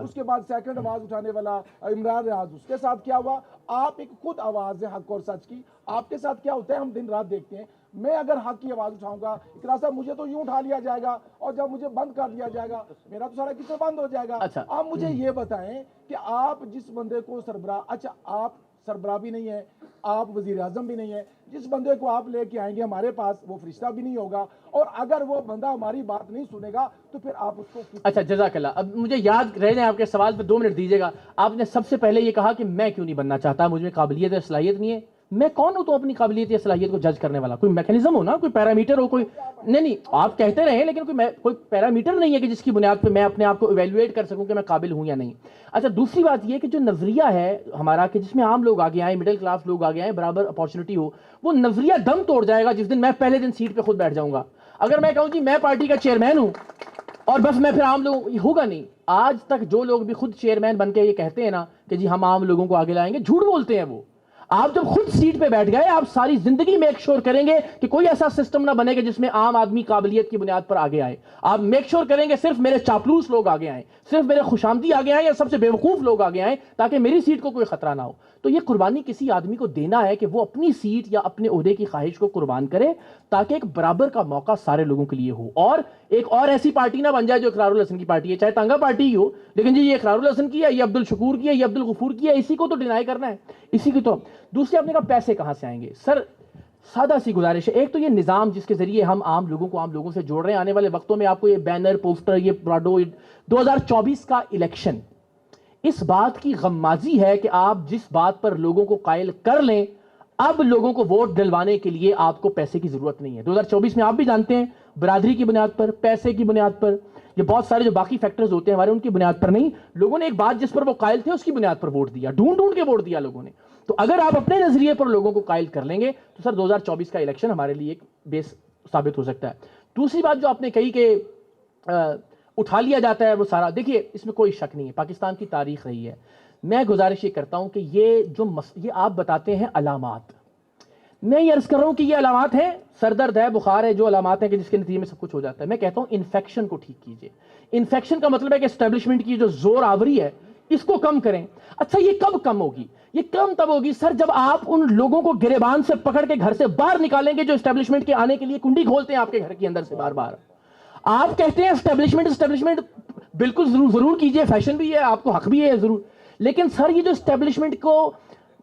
اس کے بعد سیکنڈ آواز اٹھانے والا عمران ریاض, اس کے ساتھ کیا ہوا؟ آپ ایک خود آواز ہے حق اور سچ کی. آپ کے ساتھ کیا ہوتا ہے ہم دن رات دیکھتے ہیں. میں اگر حق کی آواز اٹھاؤں گا, اقرار صاحب مجھے تو یوں اٹھا لیا جائے گا, اور جب مجھے بند کر دیا جائے گا میرا تو سارا کچھ بند ہو جائے گا. آپ مجھے یہ بتائیں کہ آپ جس بندے کو سربراہ, اچھا آپ سربراہ بھی نہیں ہے, آپ وزیر اعظم بھی نہیں ہے, جس بندے کو آپ لے کے آئیں گے ہمارے پاس وہ فرشتہ بھی نہیں ہوگا, اور اگر وہ بندہ ہماری بات نہیں سنے گا تو پھر آپ اس کو. اچھا جزاک اللہ. اب مجھے یاد رہ جائیں آپ کے سوال پہ 2 منٹ دیجیے گا. آپ نے سب سے پہلے یہ کہا کہ میں کیوں نہیں بننا چاہتا, مجھ میں قابلیت یا صلاحیت نہیں ہے. میں کون ہوں تو اپنی قابلیت یا صلاحیت کو جج کرنے والا؟ کوئی میکینزم ہو نا, کوئی پیرامیٹر ہو, کوئی نہیں آپ کہتے رہیں لیکن کوئی پیرامیٹر نہیں ہے کہ جس کی بنیاد پہ میں اپنے آپ کو ایویلویٹ کر سکوں کہ میں قابل ہوں یا نہیں. اچھا دوسری بات یہ کہ جو نظریہ ہے ہمارا کہ جس میں عام لوگ آگے آئیں, مڈل کلاس لوگ آگے آئیں, برابر اپارچونٹی ہو, وہ نظریہ دم توڑ جائے گا جس دن میں پہلے دن سیٹ پہ خود بیٹھ جاؤں گا. اگر میں کہوں جی میں پارٹی کا چیئرمین ہوں اور بس میں پھر عام لوگ, ہوگا نہیں. آج تک جو لوگ بھی خود چیئرمین بن کے یہ کہتے ہیں نا کہ جی ہم عام لوگوں کو آگے لائیں گے, جھوٹ بولتے ہیں وہ. آپ جب خود سیٹ پہ بیٹھ گئے آپ ساری زندگی میک شور کریں گے کہ کوئی ایسا سسٹم نہ بنے گا جس میں عام آدمی قابلیت کی بنیاد پر آگے آئے. آپ میک شور کریں گے صرف میرے چاپلوس لوگ آگے آئیں, صرف میرے خوشامدی آگے آئیں, یا سب سے بے وقوف لوگ آگے آئیں تاکہ میری سیٹ کو کوئی خطرہ نہ ہو. تو یہ قربانی کسی آدمی کو دینا ہے کہ وہ اپنی سیٹ یا اپنے عہدے کی خواہش کو قربان کرے تاکہ ایک برابر کا موقع سارے لوگوں کے لیے ہو, اور ایک اور ایسی پارٹی نہ بن جائے جو اقرار الحسن کی پارٹی ہے, چاہے تانگا پارٹی ہی ہو, لیکن جی یہ اقرار الحسن کی ہے, یہ عبد الشکور کی ہے, یہ عبد الغفور کی ہے, اسی کو تو ڈینائی کرنا ہے, اسی کی تو. دوسری آپ نے کہا پیسے کہاں سے آئیں گے. سر سادہ سی گزارش ہے, ایک تو یہ نظام جس کے ذریعے ہم عام لوگوں سے جوڑ رہے ہیں, آنے والے وقتوں میں آپ کو یہ بینر پوسٹر, یہ پراڈو, 2024 کا الیکشن اس بات کی غمازی ہے کہ آپ جس بات پر لوگوں کو قائل کر لیں, اب لوگوں کو ووٹ دلوانے کے لیے آپ کو پیسے کی ضرورت نہیں ہے. 2024 میں آپ بھی جانتے ہیں برادری کی بنیاد پر, پیسے کی بنیاد پر, یہ بہت سارے جو باقی فیکٹرز ہوتے ہیں ہمارے, ان کی بنیاد پر نہیں, لوگوں نے ایک بات جس پر وہ قائل تھے اس کی بنیاد پر ووٹ دیا, ڈھونڈ کے ووٹ دیا لوگوں نے. تو اگر آپ اپنے نظریے پر لوگوں کو قائل کر لیں گے تو سر 2024 کا الیکشن ہمارے لیے ایک بیس ثابت ہو سکتا ہے. دوسری بات جو آپ نے کہی کہ اٹھا لیا جاتا ہے وہ سارا, دیکھیے اس میں کوئی شک نہیں ہے, پاکستان کی تاریخ رہی ہے. میں گزارش یہ کرتا ہوں کہ یہ آپ بتاتے ہیں علامات, میں یہ عرض کر رہا ہوں کہ یہ علامات ہیں, سر درد ہے, بخار ہے, جو علامات ہیں کہ جس کے نتیجے میں سب کچھ ہو جاتا ہے. میں کہتا ہوں انفیکشن کو ٹھیک کیجئے. انفیکشن کا مطلب ہے کہ اسٹیبلشمنٹ کی جو زور آوری ہے اس کو کم کریں. اچھا یہ کب کم ہوگی؟ یہ کم تب ہوگی سر جب آپ ان لوگوں کو گریبان سے پکڑ کے گھر سے باہر نکالیں گے جو اسٹیبلشمنٹ کے آنے کے لیے کنڈی کھولتے ہیں آپ کے گھر کے اندر سے بار بار. آپ کہتے ہیں اسٹیبلشمنٹ بالکل ضرور کیجئے, فیشن بھی ہے, آپ کو حق بھی ہے ضرور, لیکن سر یہ جو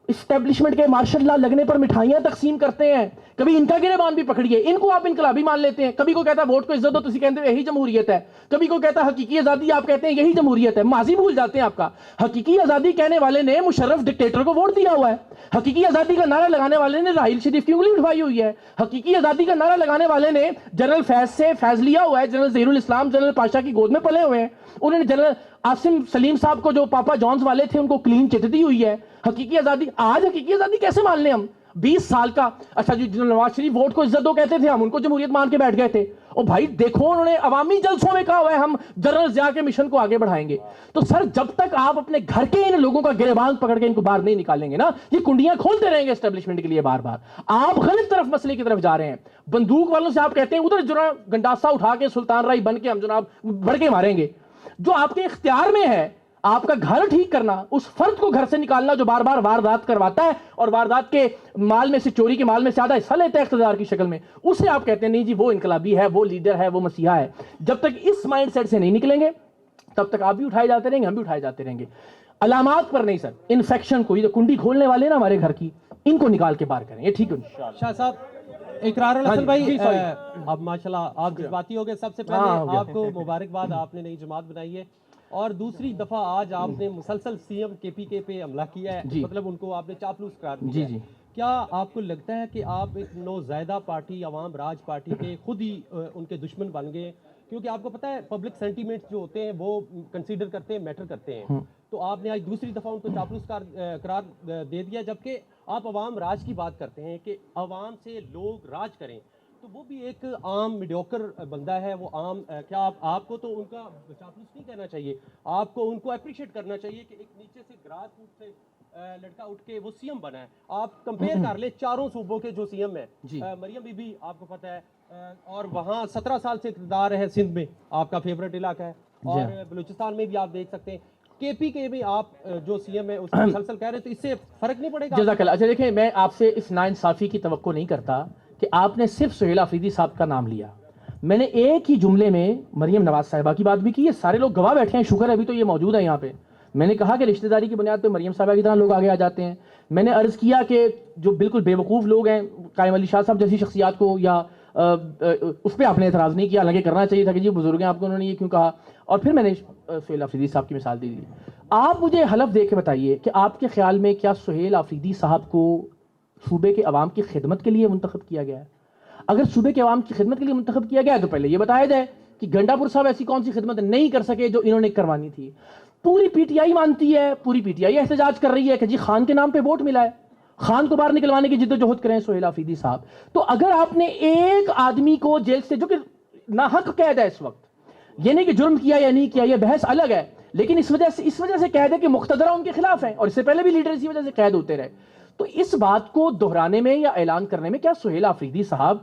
اسٹیبلشمنٹ کے مارشل لا لگنے پر مٹھائیاں تقسیم کرتے ہیں, کبھی ان کا گریبان بھی پکڑیے, ان کو آپ انقلابی مان لیتے ہیں. کبھی کو کہتا ہے ووٹ کو عزت دو, تسی کہتے ہیں یہی جمہوریت ہے. کبھی کو کہتا ہے حقیقی آزادی, آپ کہتے ہیں یہی جمہوریت ہے. ماضی بھول جاتے ہیں آپ کا. حقیقی آزادی کہنے والے نے مشرف ڈکٹیٹر کو ووٹ دیا ہوا ہے. حقیقی آزادی کا نعرہ لگانے والے نے راحیل شریف کی انگلی اٹھوائی ہوئی ہے. حقیقی آزادی کا نعرہ لگانے والے نے جنرل فیض سے فیض لیا ہوا ہے, جنرل ظہیر الاسلام جنرل پاشا کی گود میں پلے ہوئے ہیں. انہوں نے جنرل عاصم سلیم صاحب کو جو پاپا جونز والے تھے ان کو کلین چٹ دی ہوئی ہے. حقیقی آزادی, آج حقیقی آزادی کیسے مان لیں ہم 20 سال کا؟ اچھا جی جنرل نواز شریف ووٹ کو عزت دو کہتے تھے, ہم ان کو جمہوریت مان کے بیٹھ گئے تھے. اور بھائی دیکھو انہوں نے عوامی جلسوں میں کہا ہوا ہے ہم جنرل ضیاء کے مشن کو آگے بڑھائیں گے. تو سر جب تک آپ اپنے گھر کے ان لوگوں کا گریبان پکڑ کے ان کو باہر نہیں نکالیں گے نا, یہ کنڈیاں کھولتے رہیں گے اسٹیبلشمنٹ کے لیے بار بار. آپ غلط طرف مسئلے کی طرف جا رہے ہیں. بندوق والوں سے آپ کہتے ہیں ادھر جناب گنڈاسا اٹھا کے سلطان رائی بن کے ہم جناب بڑھ کے ماریں گے. جو آپ کے اختیار میں ہے آپ کا گھر ٹھیک کرنا, اس فرد کو گھر سے نکالنا جو بار بار واردات کرواتا ہے اور واردات کے مال میں سے, چوری کے مال میں سے آدھا حصہ لیتا ہے اقتدار کی شکل میں, اسے آپ کہتے ہیں نہیں جی وہ انقلابی ہے, وہ لیڈر ہے, وہ مسیحا ہے. جب تک اس مائنڈ سیٹ سے نہیں نکلیں گے تب تک آپ بھی اٹھائے جاتے رہیں گے, ہم بھی اٹھائے جاتے رہیں گے. علامات پر نہیں سر, انفیکشن کو, یہ جو کنڈی کھولنے والے نا ہمارے گھر کی, ان کو نکال کے باہر کریں, یہ ٹھیک ہے. شاہ صاحب, اقرار الحسن بھائی, اب ماشاءاللہ آپ جذباتی ہو گئے. سب سے پہلے آپ کو مبارکباد, آپ نے نئی جماعت بنائی ہے, اور دوسری دفعہ آج آپ نے مسلسل سی ایم کے پی کے پہ حملہ کیا ہے, مطلب ان کو آپ نے چاپلوس قرار دیا ہے. کیا آپ کو لگتا ہے کہ آپ ایک نوزائیدہ پارٹی, عوام راج پارٹی کے خود ہی ان کے دشمن بن گئے؟ کیونکہ آپ کو پتہ ہے پبلک سینٹیمنٹ جو ہوتے ہیں وہ کنسیڈر کرتے ہیں, میٹر کرتے ہیں. تو آپ نے آج دوسری دفعہ ان کو چاپلوس قرار دے دیا, جبکہ آپ عوام راج کی بات کرتے ہیں کہ عوام سے لوگ راج کریں. تو وہ بھی ایک عام میڈیوکر بندہ ہے, وہ عام, کیا آپ کو تو ان کا چاپلوس نہیں کہنا چاہیے, آپ کو ان کو اپریشیٹ کرنا چاہیے کہ ایک نیچے سے گراس روٹ سے لڑکا اٹھ کے وہ سی ایم بنا ہے. آپ کمپیئر کر لیں چاروں صوبوں کے جو سی ایم ہیں. مریم بی بی آپ کو پتہ ہے, اور وہاں 17 سال سے اقتدار ہے, سندھ میں آپ کا فیوریٹ علاقہ ہے, اور بلوچستان میں بھی آپ دیکھ سکتے ہیں. کے پی کے بھی آپ جو سی ایم ہے اس کو مسلسل کہہ رہے ہیں, تو اس سے فرق نہیں پڑے گا؟ جزاک اللہ. اچھا دیکھیں, میں آپ سے اس ناانصافی کی توقع نہیں کرتا کہ آپ نے صرف سہیل آفریدی صاحب کا نام لیا. میں نے ایک ہی جملے میں مریم نواز صاحبہ کی بات بھی کی, یہ سارے لوگ گواہ بیٹھے ہیں, شکر ہے ابھی تو یہ موجود ہے یہاں پہ. میں نے کہا کہ رشتہ داری کی بنیاد پہ مریم صاحبہ کی طرح لوگ آگے آ جاتے ہیں. میں نے عرض کیا کہ جو بالکل بے وقوف لوگ ہیں, قائم علی شاہ صاحب جیسی شخصیات کو, یا اس پہ آپ نے اعتراض نہیں کیا, حالانکہ کرنا چاہیے تھا کہ جی بزرگ ہیں آپ کو, انہوں نے یہ کیوں کہا. اور پھر میں نے سہیل آفریدی صاحب کی مثال دی. آپ مجھے حلف دے کے بتائیے کہ آپ کے خیال میں کیا سہیل آفریدی صاحب کو صوبے کے عوام کی خدمت کے لیے منتخب کیا گیا ہے؟ اگر صوبے کے عوام کی خدمت کے لیے منتخب کیا گیا ہے تو پہلے یہ بتایا جائے کہ گنڈا پور صاحب ایسی کون سی خدمت نہیں کر سکے جو انہوں نے کروانی تھی. پوری پی ٹی آئی مانتی ہے, پوری پی ٹی آئی احتجاج کر رہی ہے کہ جی خان کے نام پہ ووٹ ملا ہے, خان کو باہر نکلوانے کی جدوجہد کریں سہیل آفریدی صاحب. تو اگر آپ نے ایک آدمی کو جیل سے, جو کہ ناحق قید ہے اس وقت, یہ نہیں کہ جرم کیا یا نہیں کیا, یہ بحث الگ ہے, لیکن اس وجہ سے قید ہے کہ مقتدرہ ان کے خلاف ہیں, اور اس سے پہلے بھی لیڈر اسی وجہ سے قید ہوتے رہے. تو اس بات کو دہرانے میں یا اعلان کرنے میں کیا سہیل آفریدی صاحب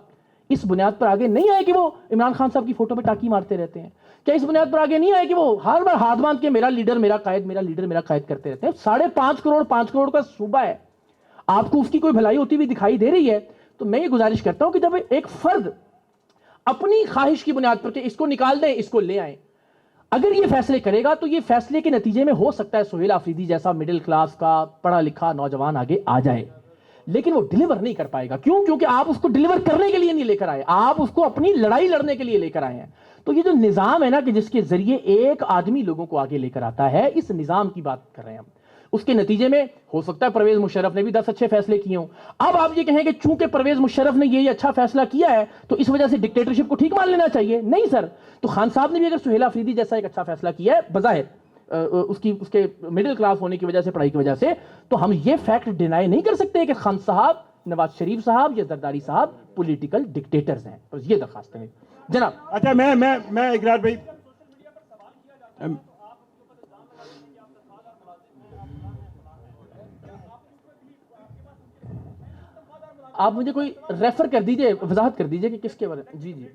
اس بنیاد پر آگے نہیں آئے کہ وہ عمران خان صاحب کی فوٹو پہ ٹاکی مارتے رہتے ہیں؟ کیا اس بنیاد پر آگے نہیں آئے کہ وہ ہر بار ہاتھ باندھ کے میرا لیڈر میرا قائد میرا لیڈر میرا قائد کرتے رہتے ہیں؟ 5.5 کروڑ کا صوبہ ہے، آپ کو اس کی کوئی بھلائی ہوتی ہوئی دکھائی دے رہی ہے؟ تو میں یہ گزارش کرتا ہوں کہ جب ایک فرد اپنی خواہش کی بنیاد پر کہ اس کو نکال دیں اس کو لے آئیں، اگر یہ فیصلے کرے گا تو یہ فیصلے کے نتیجے میں ہو سکتا ہے سہیل آفریدی جیسا مڈل کلاس کا پڑھا لکھا نوجوان آگے آ جائے، لیکن وہ ڈیلیور نہیں کر پائے گا۔ کیوں؟ کیونکہ آپ اس کو ڈیلیور کرنے کے لیے نہیں لے کر آئے، آپ اس کو اپنی لڑائی لڑنے کے لیے لے کر آئے ہیں۔ تو یہ جو نظام ہے نا کہ جس کے ذریعے ایک آدمی لوگوں کو آگے لے کر آتا ہے، اس نظام کی بات کر رہے ہیں ہم۔ اس کے نتیجے میں ہو سکتا ہے پرویز مشرف نے بھی 10 اچھے فیصلے کیے ہوں۔ اب آپ یہ کہیں کہ چونکہ پرویز مشرف نے یہ اچھا فیصلہ کیا ہے تو اس وجہ سے ڈکٹیٹرشپ کو ٹھیک مان لینا چاہیے؟ نہیں سر، تو خان صاحب نے بھی اگر سہیل آفریدی جیسا ایک اچھا فیصلہ کیا ہے بظاہر اس کے مڈل کلاس ہونے کی وجہ سے پڑھائی کی وجہ سے، تو ہم یہ فیکٹ ڈینائی نہیں کر سکتے کہ خان صاحب نواز شریف صاحب یا زرداری صاحب پولیٹیکل ڈکٹیٹرز ہیں۔ تو یہ درخواست ہے جناب۔ اچھا میں اقرار بھائی آپ مجھے کوئی ریفر کر دیجئے، وضاحت کر دیجئے کہ کس کے بارے میں۔ جی جی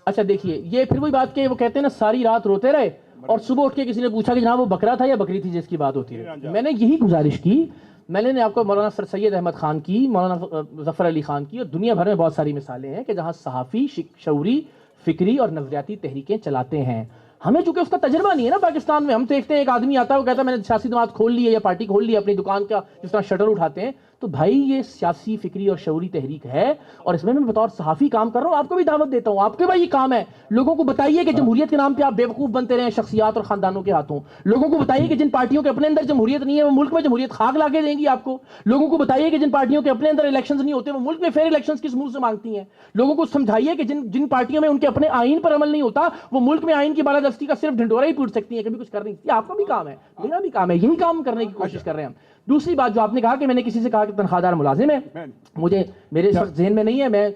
اچھا دیکھیے، یہ پھر وہی بات کہ وہ کہتے ہیں نا ساری رات روتے رہے اور صبح اٹھ کے کسی نے پوچھا کہ جناب وہ بکرا تھا یا بکری تھی جس کی بات ہوتی ہے۔ میں نے یہی گزارش کی، میں نے آپ کو مولانا سر سید احمد خان کی، مولانا ظفر علی خان کی اور دنیا بھر میں بہت ساری مثالیں ہیں کہ جہاں صحافی شعوری فکری اور نظریاتی تحریکیں چلاتے ہیں۔ ہمیں چونکہ اس کا تجربہ نہیں ہے نا پاکستان میں، ہم دیکھتے ہیں ایک آدمی آتا ہے وہ کہتا ہے میں نے سیاسی جماعت کھول لی ہے یا پارٹی کھول لی ہے، اپنی دکان کا جس طرح شٹر اٹھاتے ہیں، تو بھائی یہ سیاسی فکری اور شعوری تحریک ہے اور اس میں میں بطور صحافی کام کر رہا ہوں، آپ کو بھی دعوت دیتا ہوں، آپ کے بھائی یہ کام ہے، لوگوں کو بتائیے کہ جمہوریت کے نام پہ آپ بیوقوف بنتے رہے ہیں شخصیات اور خاندانوں کے ہاتھوں، لوگوں کو بتائیے کہ جن پارٹیوں کے اپنے اندر جمہوریت نہیں ہے وہ ملک میں جمہوریت خاک لا کے دیں گی آپ کو، لوگوں کو بتائیے کہ جن پارٹیوں کے اپنے اندر الیکشنز نہیں ہوتے وہ ملک میں فیئر الیکشنز کس منہ سے مانگتی ہیں، لوگوں کو سمجھائیے کہ جن پارٹیوں میں ان کے اپنے آئین پر عمل نہیں ہوتا وہ ملک میں آئین کی بالادستی کا صرف ڈھنڈورا ہی پیٹ سکتی ہیں، کبھی کچھ کر نہیں سکتی۔ آپ کا بھی کام ہے، میرا بھی کام ہے، یہی کام کرنے کی کوشش کر رہے ہیں ہم۔ دوسری بات جو آپ نے کہا کہ میں نے کسی سے کہا کہ تنخواہ دار ملازم ہے، مجھے میرے ذہن میں نہیں ہے، میں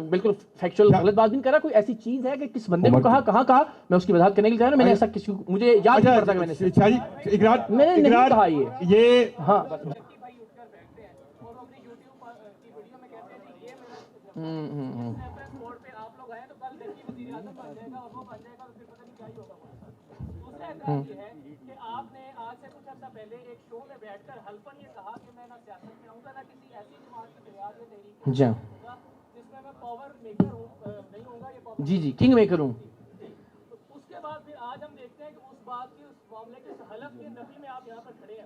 بالکل فیکچوئل غلط بات نہیں کر رہا، کوئی ایسی چیز ہے کہ کس بندے کو کہا کہاں کہا، میں اس کی وضاحت کرنے کے لیے کہہ رہا ہوں، میں نے ایسا کسی کو مجھے یاد نہیں پڑتا کہ میں نے نہیں کہا یہ ہاں جی جی کنگ میکر ہوں۔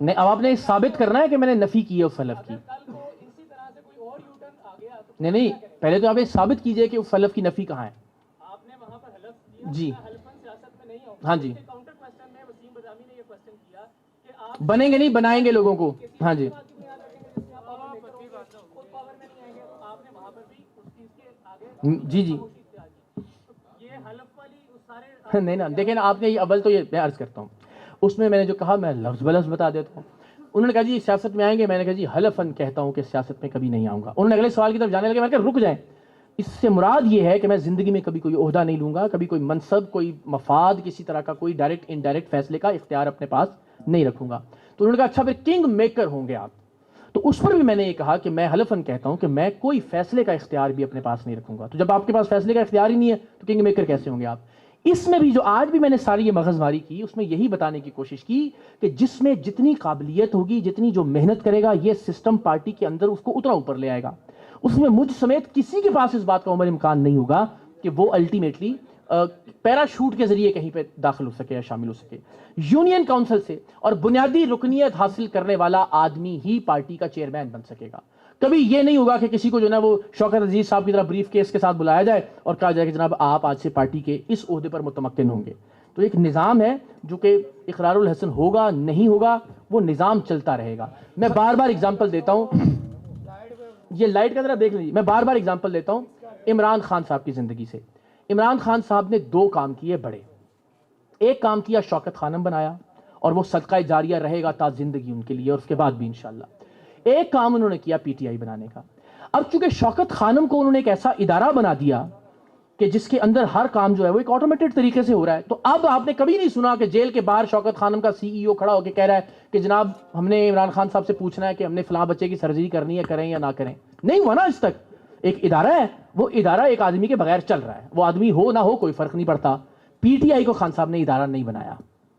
نہیں، اب آپ نے ثابت کرنا ہے کہ میں نے نفی کی ہے اس حلف کی۔ نہیں پہلے تو آپ یہ ثابت کیجئے کہ اس حلف کی نفی کہاں ہے۔ جی ہاں جی، بنیں گے نہیں بنائیں گے لوگوں کو، ہاں جی جی جی نہیں نا دیکھیں نا، آپ نے یہ اول تو یہ میں عرض کرتا ہوں، اس میں نے جو کہا میں لفظ بلفظ بتا دیتا ہوں۔ انہوں نے کہا جی سیاست میں آئیں گے، میں نے کہا جی حلفاً کہتا ہوں کہ سیاست میں کبھی نہیں آؤں گا۔ انہوں نے اگلے سوال کی طرف جانے لگے، میں نے کہا رک جائیں، اس سے مراد یہ ہے کہ میں زندگی میں کبھی کوئی عہدہ نہیں لوں گا، کبھی کوئی منصب کوئی مفاد کسی طرح کا کوئی ڈائریکٹ انڈائریکٹ فیصلے کا اختیار اپنے پاس نہیں رکھوں گا۔ تو انہوں نے کہا اچھا پھر کنگ میکر ہوں گے آپ؟ تو اس پر بھی میں نے یہ کہا کہ میں حلفاً کہتا ہوں کہ میں کوئی فیصلے کا اختیار بھی اپنے پاس نہیں رکھوں گا۔ تو جب آپ کے پاس فیصلے کا اختیار ہی نہیں ہے تو کنگ میکر کیسے ہوں گے آپ؟ اس میں بھی جو آج بھی میں نے ساری یہ مغز ماری کی، اس میں یہی بتانے کی کوشش کی کہ جس میں جتنی قابلیت ہوگی، جتنی جو محنت کرے گا، یہ سسٹم پارٹی کے اندر اس کو اتنا اوپر لے آئے گا۔ اس میں مجھ سمیت کسی کے پاس اس بات کا عمر امکان نہیں ہوگا کہ وہ الٹیمیٹلی پیراشوٹ کے ذریعے کہیں پہ داخل ہو سکے یا شامل ہو سکے۔ یونین کاؤنسل سے اور بنیادی رکنیت حاصل کرنے والا آدمی ہی پارٹی کا چیئرمین بن سکے گا۔ کبھی یہ نہیں ہوگا کہ کسی کو جو نا وہ شوکت عزیز صاحب کی طرح بریف کیس کے ساتھ بلایا جائے اور کہا جائے کہ جناب آپ آج سے پارٹی کے اس عہدے پر متمکن ہوں گے۔ تو ایک نظام ہے جو کہ اقرار الحسن ہوگا نہیں ہوگا، وہ نظام چلتا رہے گا۔ میں بار بار اگزامپل دیتا ہوں، یہ لائٹ کا ذرا دیکھ لیجیے، میں بار بار اگزامپل دیتا ہوں عمران خان صاحب کی زندگی سے۔ عمران خان صاحب نے 2 کام کیے بڑے، ایک کام کیا شوکت خانم بنایا اور وہ صدقہ جاریہ رہے گا تا زندگی ان کے لیے اور اس کے بعد بھی انشاءاللہ۔ ایک کام انہوں نے کیا پی ٹی آئی بنانے کا۔ اب چونکہ شوکت خانم کو انہوں نے ایک ایسا ادارہ بنا دیا کہ جس کے اندر ہر کام جو ہے وہ ایک آٹومیٹڈ طریقے سے ہو رہا ہے، تو اب آپ نے کبھی نہیں سنا کہ جیل کے باہر شوکت خانم کا سی ای او کھڑا ہو کے کہہ رہا ہے کہ جناب ہم نے عمران خان صاحب سے پوچھنا ہے کہ ہم نے فلاں بچے کی سرجری کرنی ہے، کریں یا نہ کریں. نہیں ہوا نا آج تک. ایک ادارہ ہے، وہ ادارہ ایک آدمی کے بغیر چل رہا ہے، وہ آدمی ہو نہ ہو کوئی فرق نہیں پڑتا. پی ٹی آئی کو خان صاحب نے ادارہ نہیں بنایا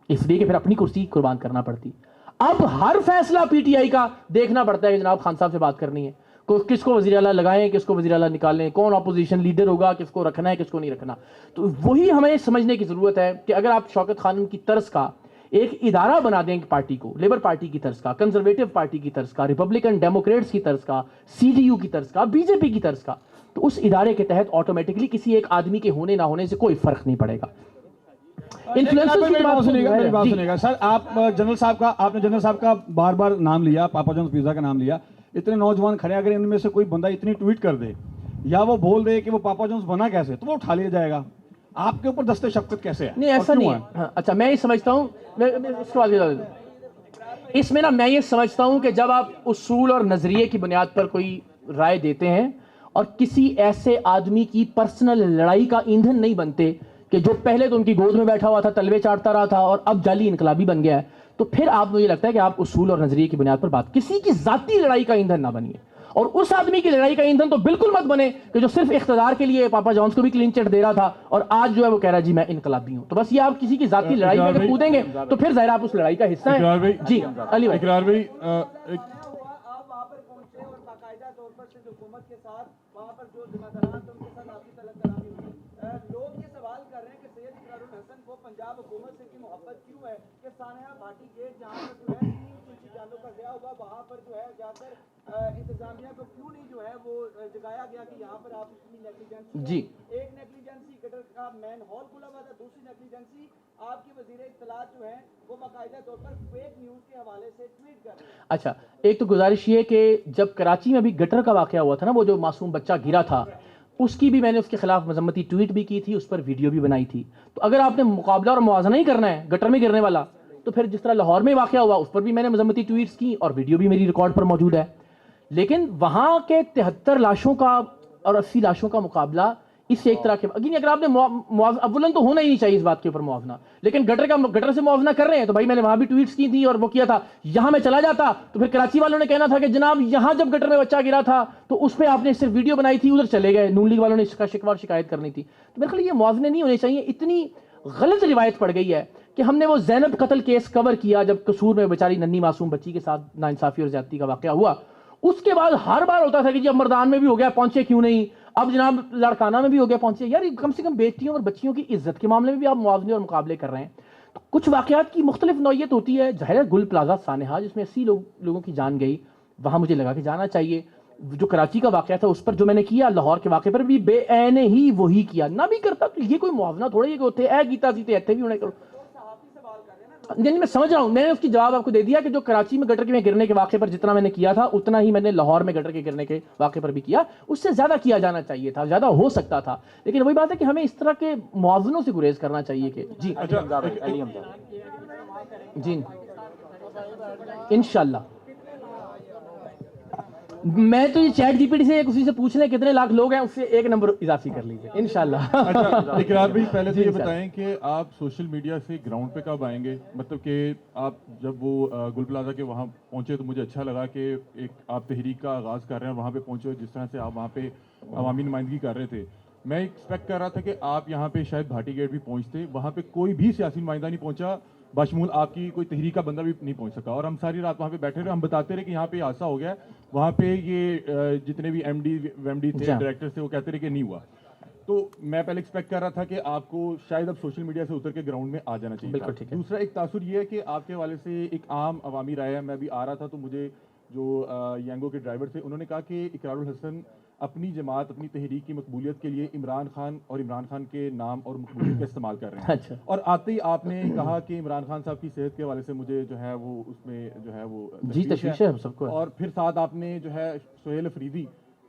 اس لیے کہ پھر اپنی کرسی قربان کرنا پڑتی. اب ہر فیصلہ پی ٹی آئی کا دیکھنا پڑتا ہے کہ جناب خان صاحب سے بات کرنی ہے، کس کو وزیر اعلیٰ لگائیں، کس کو وزیر اعلیٰ نکالیں، کون اپوزیشن لیڈر ہوگا، کس کو رکھنا ہے کس کو نہیں رکھنا. تو وہی ہمیں سمجھنے کی ضرورت ہے کہ اگر آپ شوکت خانم کی طرز کا ایک ادارہ بنا دیں پارٹی کو، لیبر پارٹی کی طرز کا، کنزرویٹو پارٹی کی طرز کا، ریپبلکن ڈیموکریٹس کی طرز کا، سی ڈی یو کی طرز کا، بی جے پی کی طرز کا، تو اس ادارے کے تحت آٹومیٹکلی کسی ایک آدمی کے ہونے نہ ہونے سے کوئی فرق نہیں پڑے گا. میری بات سنیے گا سر. آپ جنرل صاحب کا، آپ نے جنرل صاحب کا بار بار نام لیا، پاپا جونز پیزا کا نام لیا. اتنے نوجوان کھڑے، اگر ان میں سے کوئی بندہ اتنی ٹویٹ کر دے یا وہ بول دے کہ وہ پاپا جونز بنا کیسے، تو وہ اٹھا لیا جائے گا. آپ کے اوپر دست شفقت کیسے ہے؟ نہیں ایسا نہیں ہے. اچھا میں یہ سمجھتا ہوں، اس میں نا میں یہ سمجھتا ہوں کہ جب آپ اصول اور نظریے کی بنیاد پر کوئی رائے دیتے ہیں اور کسی ایسے آدمی کی پرسنل لڑائی کا ایندھن نہیں بنتے کہ جو پہلے تو ان کی گود میں بیٹھا ہوا تھا، تلوے چاٹتا رہا تھا اور اب جعلی انقلابی بن گیا ہے، تو پھر آپ مجھے لگتا ہے کہ آپ اصول اور نظریے کی بنیاد پر بات، کسی کی ذاتی لڑائی کا ایندھن نہ بنیے. اور اس آدمی کی لڑائی کا ایندھن تو بالکل مت بنے کہ جو صرف اقتدار کے لیے پاپا جونز کو بھی کلین چٹ دے رہا تھا اور آج جو ہے وہ کہہ رہا ہے جی میں انقلابی ہوں. تو بس یہ آپ کسی کی ذاتی لڑائی میں اگر کودیں گے تو پھر ظاہر آپ اس لڑائی کا حصہ ہیں. جی علی بھائی. اقرار بھائی آپ وہاں پر پہنچے اور باقاعدہ طور پر صرف حکومت کے ساتھ وہاں پر جو ذمہ داران تھے ان کے ساتھ آپ کی طلب کرامی ہوئی. لوگ یہ سوال کر رہے ہیں کہ سید اقرار الحسن کو پنجاب حکومت سے کی محبت کیوں ہے کہ سانحہ بھاٹی گیٹ جہاں پر جو ہے 3 جانوں کا ضیاع ہوا وہاں پر جو ہے جا کر انتظامیہ کو کیوں نہیں جو ہے وہ جگایا گیا کہ یہاں پر آپ اتنی نیگلیجنسی. جی ایک نیگلیجنسی گٹر کا مین ہال کھلا ہوا تھا، دوسری نیگلیجنسی آپ کے وزیر اطلاعات جو ہیں وہ باقاعدہ طور پر فیک نیوز کے حوالے سے ٹویٹ کر رہے ہیں. اچھا ایک تو گزارش یہ کہ جب کراچی میں بھی گٹر کا واقعہ ہوا تھا نا، وہ جو معصوم بچہ گرا تھا، اس کی بھی میں نے اس کے خلاف مذمتی ٹویٹ بھی کی تھی، اس پر ویڈیو بھی بنائی تھی. تو اگر آپ نے مقابلہ اور موازنہ ہی کرنا ہے گٹر میں گرنے والا، تو پھر جس طرح لاہور میں واقعہ ہوا اس پر بھی میں نے مذمتی ٹویٹس کی اور ویڈیو بھی میری ریکارڈ پر موجود ہے. لیکن وہاں کے 73 لاشوں کا اور 80 لاشوں کا مقابلہ اس سے ایک طرح کے اگر آپ نے اولن تو ہونا ہی نہیں چاہیے اس بات کے اوپر موازنہ، لیکن گٹر سے موازنہ کر رہے ہیں تو بھائی میں نے وہاں بھی ٹویٹس کی تھی اور وہ کیا تھا. یہاں میں چلا جاتا تو پھر کراچی والوں نے کہنا تھا کہ جناب یہاں جب گٹر میں بچہ گرا تھا تو اس پہ آپ نے صرف ویڈیو بنائی تھی، ادھر چلے گئے، نون لیگ والوں نے اس کا شکوہ اور شکایت کرنی تھی. تو میرے خیال یہ موازنے نہیں ہونے چاہیے. اتنی غلط روایت پڑ گئی ہے کہ ہم نے وہ زینب قتل کیس کور کیا جب قصور میں بیچاری ننھی معصوم بچی کے ساتھ ناانصافی اور زیادتی کا واقعہ ہوا، اس کے بعد ہر بار ہوتا تھا کہ جی اب مردان میں بھی ہو گیا پہنچے کیوں نہیں، اب جناب لڑکانہ میں بھی ہو گیا پہنچے. یار کم سے کم بیٹیوں اور بچیوں کی عزت کے معاملے میں بھی آپ موازنے اور مقابلے کر رہے ہیں. تو کچھ واقعات کی مختلف نوعیت ہوتی ہے. ظاہر ہے گل پلازا سانحہ جس میں 80 لوگوں کی جان گئی، وہاں مجھے لگا کہ جانا چاہیے. جو کراچی کا واقعہ تھا اس پر جو میں نے کیا، لاہور کے واقعے پر بھی بے عین ہی وہی کیا. نہ بھی کرتا تو یہ کوئی موازنہ تھوڑا ہی کہ ہوتے اے گیتا سیتے ایتھے بھی ہونے کرو. نہیں میں سمجھ رہا ہوں، میں نے اس کی جواب آپ کو دے دیا کہ جو کراچی میں گٹر کے گرنے کے واقعے پر جتنا میں نے کیا تھا اتنا ہی میں نے لاہور میں گٹر کے گرنے کے واقعے پر بھی کیا. اس سے زیادہ کیا جانا چاہیے تھا، زیادہ ہو سکتا تھا. لیکن وہی بات ہے کہ ہمیں اس طرح کے موازنوں سے گریز کرنا چاہیے کہ جی جی انشاءاللہ. میں تو یہ چیٹ جی پی ٹی سے کسی سے پوچھ لیں کتنے لاکھ لوگ ہیں، اس سے 1 نمبر اضافی کر لیجیے انشاءاللہ. اقرار بھائی پہلے تو یہ بتائیں کہ آپ سوشل میڈیا سے گراؤنڈ پہ کب آئیں گے؟ مطلب کہ آپ جب وہ گل پلازا کے وہاں پہنچے تو مجھے اچھا لگا کہ ایک آپ تحریک کا آغاز کر رہے ہیں، وہاں پہ پہنچے جس طرح سے آپ وہاں پہ عوامی نمائندگی کر رہے تھے. میں ایکسپیکٹ کر رہا تھا کہ آپ یہاں پہ شاید بھاٹی گیٹ بھی پہنچتے، وہاں پہ کوئی بھی سیاسی نمائندہ نہیں پہنچا، بشمول آپ کی کوئی تحریک کا بندہ بھی نہیں پہنچ سکا. اور ہم ساری رات وہاں پہ بیٹھے رہے، ہم بتاتے رہے کہ یہاں پہ حادثہ ہو گیا ہے. وہاں پہ یہ جتنے بھی ایم ڈی تھے، ڈائریکٹر تھے، وہ کہتے رہے کہ نہیں ہوا. تو میں پہلے ایکسپیکٹ کر رہا تھا کہ آپ کو شاید اب سوشل میڈیا سے اتر کے گراؤنڈ میں آ جانا چاہیے. دوسرا ایک تاثر یہ ہے کہ آپ کے حوالے سے ایک عام عوامی رائے ہے. میں بھی آ رہا تھا تو مجھے جو ینگو کے ڈرائیور تھے انہوں نے کہا کہ اقرار الحسن اپنی جماعت، اپنی تحریک کی مقبولیت کے لیے عمران خان کے نام اور مقبولیت کا استعمال کر رہے ہیں. اور آتے ہی آپ نے کہا کہ عمران خان صاحب کی صحت کے حوالے سے مجھے جو ہے وہ اس میں جو ہے وہ جی تشویش ہے سب کو. اور پھر ساتھ آپ نے جو ہے سہیل افریدی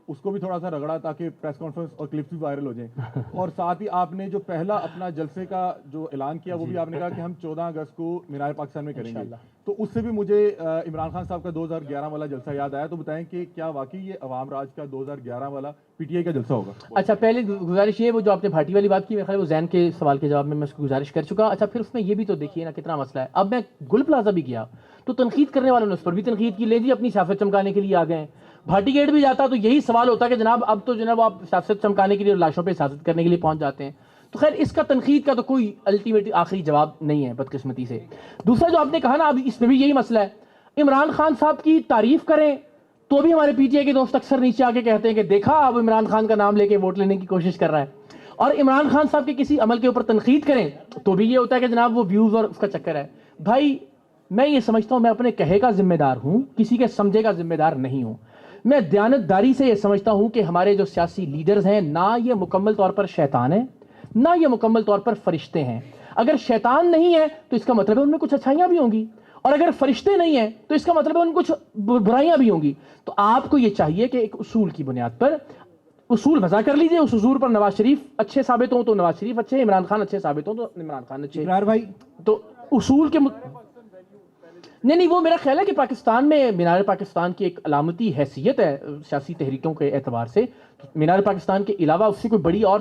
اس کو بھی تھوڑا سا رگڑا تاکہ پریس کانفرنس اور کلپس بھی وائرل ہو جائیں، اور ساتھ ہی آپ نے جو پہلا اپنا جلسے کا جو اعلان کیا وہ بھی آپ نے کہا کہ ہم 14 اگست کو مینار پاکستان میں کریں گے، تو اس سے بھی مجھے عمران خان صاحب کا 2011 والا جلسہ یاد آیا. تو بتائیں کہ کیا واقعی یہ عوام راج کا 2011 والا پی ٹی آئی کا جلسہ ہوگا؟ اچھا پہلے گزارش یہ وہ جو آپ نے بھاٹی والی بات کی، میرے خیال وہ زین کے سوال کے جواب میں اس کو گزارش کر چکا. اچھا پھر اس میں یہ بھی تو دیکھیے نا کتنا مسئلہ ہے. اب میں گل پلازا بھی گیا تو تنقید کرنے والوں نے اس پر بھی تنقید کی، لے جی اپنی سیاست چمکانے کے لیے آ گئے ہیں. بھاٹی گیٹ بھی جاتا تو یہی سوال ہوتا کہ جناب اب تو جناب آپ سیاست چمکانے کے لیے اور لاشوں پہ سیاست کرنے کے لیے پہنچ جاتے ہیں. تو خیر اس کا تنقید کا تو کوئی الٹیمیٹ آخری جواب نہیں ہے بدقسمتی سے. دوسرا جو آپ نے کہا نا اب اس میں بھی یہی مسئلہ ہے، عمران خان صاحب کی تعریف کریں تو بھی ہمارے پی ٹی آئی کے دوست اکثر نیچے آ کے کہتے ہیں کہ دیکھا اب عمران خان کا نام لے کے ووٹ لینے کی کوشش کر رہا ہے، اور عمران خان صاحب کے کسی عمل کے اوپر تنقید کریں تو بھی یہ ہوتا ہے کہ جناب وہ ویوز اور اس کا چکر ہے. بھائی میں یہ سمجھتا ہوں میں اپنے کہے کا ذمہ دار ہوں، کسی کے سمجھے کا ذمہ دار نہیں ہوں. میں دیانتداری سے یہ سمجھتا ہوں کہ ہمارے جو سیاسی لیڈرز ہیں نہ یہ مکمل طور پر شیطان ہیں نہ یہ مکمل طور پر فرشتے ہیں. اگر شیطان نہیں ہے تو اس کا مطلب ہے ان میں کچھ اچھائیاں بھی ہوں گی، اور اگر فرشتے نہیں ہیں تو اس کا مطلب ہے ان کچھ برائیاں بھی ہوں گی. تو آپ کو یہ چاہیے کہ ایک اصول کی بنیاد پر اصول وضع کر لیجئے. اس اصول پر نواز شریف اچھے ثابت ہوں تو نواز شریف اچھے، عمران خان اچھے ثابت ہوں تو عمران خان اچھے. بھائی تو اصول کے نہیں وہ میرا خیال ہے کہ پاکستان میں مینار پاکستان کی ایک علامتی حیثیت ہے سیاسی تحریکوں کے اعتبار سے. مینار پاکستان کے علاوہ اس سے کوئی بڑی اور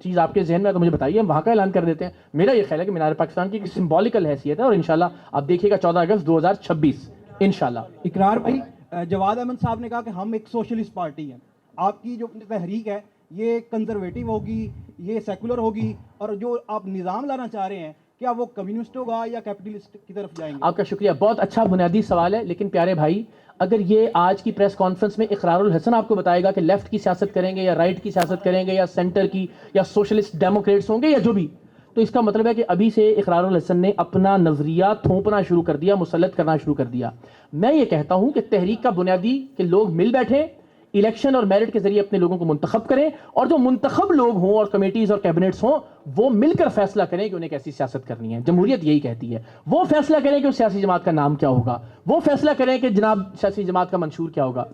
چیز آپ کے ذہن میں تو مجھے بتائیے، ہم وہاں کا اعلان کر دیتے ہیں. میرا یہ خیال ہے کہ مینار پاکستان کی ایک سمبولیکل حیثیت ہے، اور انشاءاللہ آپ دیکھیے گا 14 اگست 2026 انشاءاللہ. اقرار بھائی، جواد احمد صاحب نے کہا کہ ہم ایک سوشلسٹ پارٹی ہیں، آپ کی جو تحریک ہے یہ کنزرویٹو ہوگی، یہ سیکولر ہوگی، اور جو آپ نظام لانا چاہ رہے ہیں کیا وہ کمیونسٹ ہوگا یا کیپٹلسٹ کی طرف جائیں گے؟ آپ کا شکریہ، بہت اچھا بنیادی سوال ہے. لیکن پیارے بھائی اگر یہ آج کی پریس کانفرنس میں اقرار الحسن آپ کو بتائے گا کہ لیفٹ کی سیاست کریں گے یا رائٹ کی سیاست کریں گے یا سینٹر کی یا سوشلسٹ ڈیموکریٹس ہوں گے یا جو بھی، تو اس کا مطلب ہے کہ ابھی سے اقرار الحسن نے اپنا نظریہ تھوپنا شروع کر دیا، مسلط کرنا شروع کر دیا. میں یہ کہتا ہوں کہ تحریک کا بنیادی کہ لوگ مل بیٹھیں، الیکشن اور میرٹ کے ذریعے اپنے لوگوں کو منتخب کریں، اور جو منتخب لوگ ہوں اور کمیٹیز اور کیبنٹس ہوں وہ مل کر فیصلہ کریں کہ انہیں کیسی سیاست کرنی ہے. جمہوریت یہی کہتی ہے. وہ فیصلہ کریں کہ اس سیاسی جماعت کا نام کیا ہوگا، وہ فیصلہ کریں کہ جناب سیاسی جماعت کا منشور کیا ہوگا.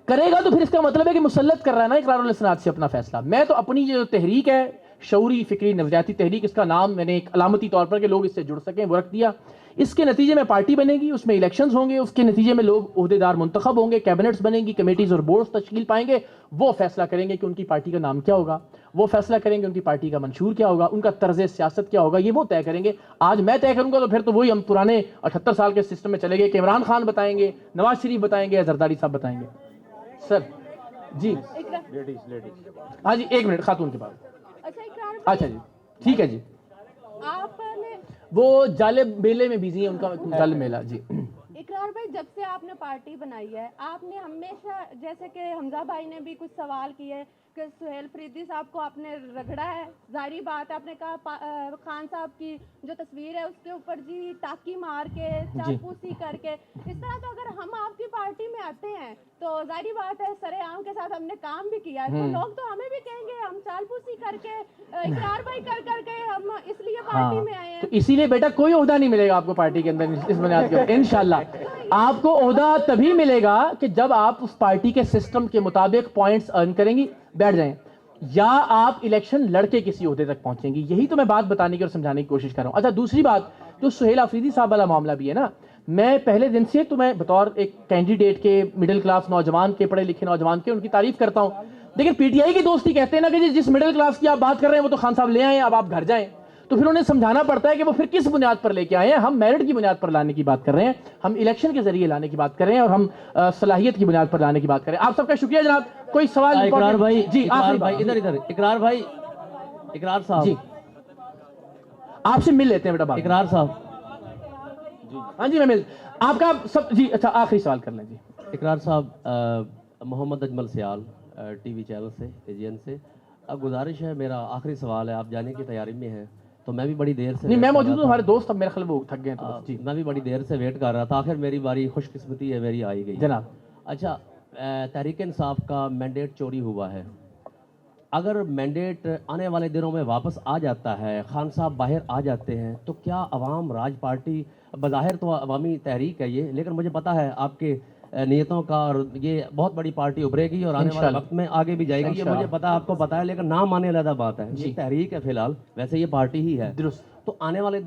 کرے گا تو پھر اس کا مطلب ہے کہ مسلط کر رہا ہے نا اقرار الحسن سے اپنا فیصلہ. میں تو اپنی جو تحریک ہے شعوری فکری نظریاتی تحریک، اس کا نام میں نے ایک علامتی طور پر کہ لوگ اس سے جڑ سکیں وہ رکھ دیا. اس کے نتیجے میں پارٹی بنے گی، اس میں الیکشنز ہوں گے، اس کے نتیجے میں لوگ عہدیدار منتخب ہوں گے، کیبنٹس بنیں گی، کمیٹیز اور بورڈز تشکیل پائیں گے. وہ فیصلہ کریں گے کہ ان کی پارٹی کا نام کیا ہوگا، وہ فیصلہ کریں گے ان کی پارٹی کا منشور کیا ہوگا، ان کا طرز سیاست کیا ہوگا. یہ وہ طے کریں گے. آج میں طے کروں گا تو پھر تو وہی ہم پرانے 78 سال کے سسٹم میں چلے گئے کہ عمران خان بتائیں گے، نواز شریف بتائیں گے یا زرداری صاحب بتائیں گے. سر جی ہاں جی 1 منٹ خاتون کے پاس. اچھا جی ٹھیک ہے جی. آپ نے وہ جالب میلے میں بیزی ہیں، ان کا جالب میلہ. جی اقرار بھائی، جب سے آپ نے پارٹی بنائی ہے آپ نے ہمیشہ، جیسے کہ حمزہ بھائی نے بھی کچھ سوال کیے کہ سہیل فریدی صاحب کو آپ نے رگڑا ہے، ظاہری بات ہے. آپ نے کہا خان صاحب کی جو تصویر ہے اس کے اوپر جی ٹاکی مار کے چاپوسی کر کے، اس طرح تو اگر ہم آپ کی پارٹی میں آتے ہیں تو ظاہری بات ہے سرے عام کے ساتھ ہم نے کام بھی کیا ہے، تو لوگ تو ہمیں بھی کہیں گے ہم چالپوسی کر کے اقرار بھائی کر کے ہم اس لیے پارٹی میں آئے ہیں. تو اسی لیے بیٹا کوئی عہدہ نہیں ملے گا آپ کو پارٹی کے اندر اس بنیاد کے اوپر. انشاءاللہ آپ کو عہدہ تبھی ملے گا کہ جب آپ اس پارٹی کے سسٹم کے مطابق پوائنٹس ارن کریں گی، بیٹھ جائیں، یا آپ الیکشن لڑ کے کسی عہدے تک پہنچیں گی. یہی تو میں بات بتانے کی اور سمجھانے کی کوشش کر رہا ہوں. اچھا دوسری بات جو سہیل آفریدی صاحب والا معاملہ بھی ہے نا، میں پہلے دن سے تو میں بطور ایک کینڈیڈیٹ کے مڈل کلاس نوجوان کے، پڑھے لکھے نوجوان کے، ان کی تعریف کرتا ہوں. لیکن پی ٹی آئی کی دوستی کہتے ہیں نا کہ جس مڈل کلاس کی آپ بات کر رہے ہیں وہ تو خان صاحب لے آئے ہیں، اب آپ گھر جائیں. تو پھر انہیں سمجھانا پڑتا ہے کہ وہ پھر کس بنیاد پر لے کے آئے ہیں. ہم میرٹ کی بنیاد پر لانے کی بات کر رہے ہیں، ہم الیکشن کے ذریعے لانے کی بات کر رہے ہیں، اور ہم صلاحیت کی بنیاد پر لانے کی بات کر رہے ہیں. آپ سب کا شکریہ جناب. کوئی سوال؟ اقرار بھائی جی آخری بھائی ادھر اقرار بھائی، اقرار صاحب جی آپ سے مل لیتے ہیں بیٹا بات. اقرار صاحب ہاں جی میں مل آپ کا سب. جی اچھا آخری سوال کر لیں. جی اقرار صاحب، محمد اجمل سیال ٹی وی چینل سے AGN سے. اب گزارش ہے، میرا آخری سوال ہے، آپ جانے کی تیاری میں ہیں تو میں بھی بڑی دیر سے نہیں میں موجود ہوں، ہمارے دوست اب میرے خیال وہ تھک گئے ہیں. جی میں بھی بڑی دیر سے ویٹ کر رہا تھا، آخر میری باری خوش قسمتی ہے میری آئی گئی جناب. اچھا تحریک انصاف کا مینڈیٹ چوری ہوا ہے، اگر مینڈیٹ آنے والے دنوں میں واپس آ جاتا ہے، خان صاحب باہر آ جاتے ہیں، تو کیا عوام راج پارٹی، بظاہر تو عوامی تحریک ہے یہ، لیکن مجھے پتا ہے آپ کے نیتوں کا, اور یہ بہت بڑی پارٹی ابھرے گی اور آنے والے وقت میں آگے بھی جائے گی. یہ مجھے پتا, آپ کو پتا ہے, لیکن نام آنے علیحدہ بات ہے. یہ تحریک ہے فی الحال, ویسے یہ پارٹی ہی ہے. درست. تو آنے والے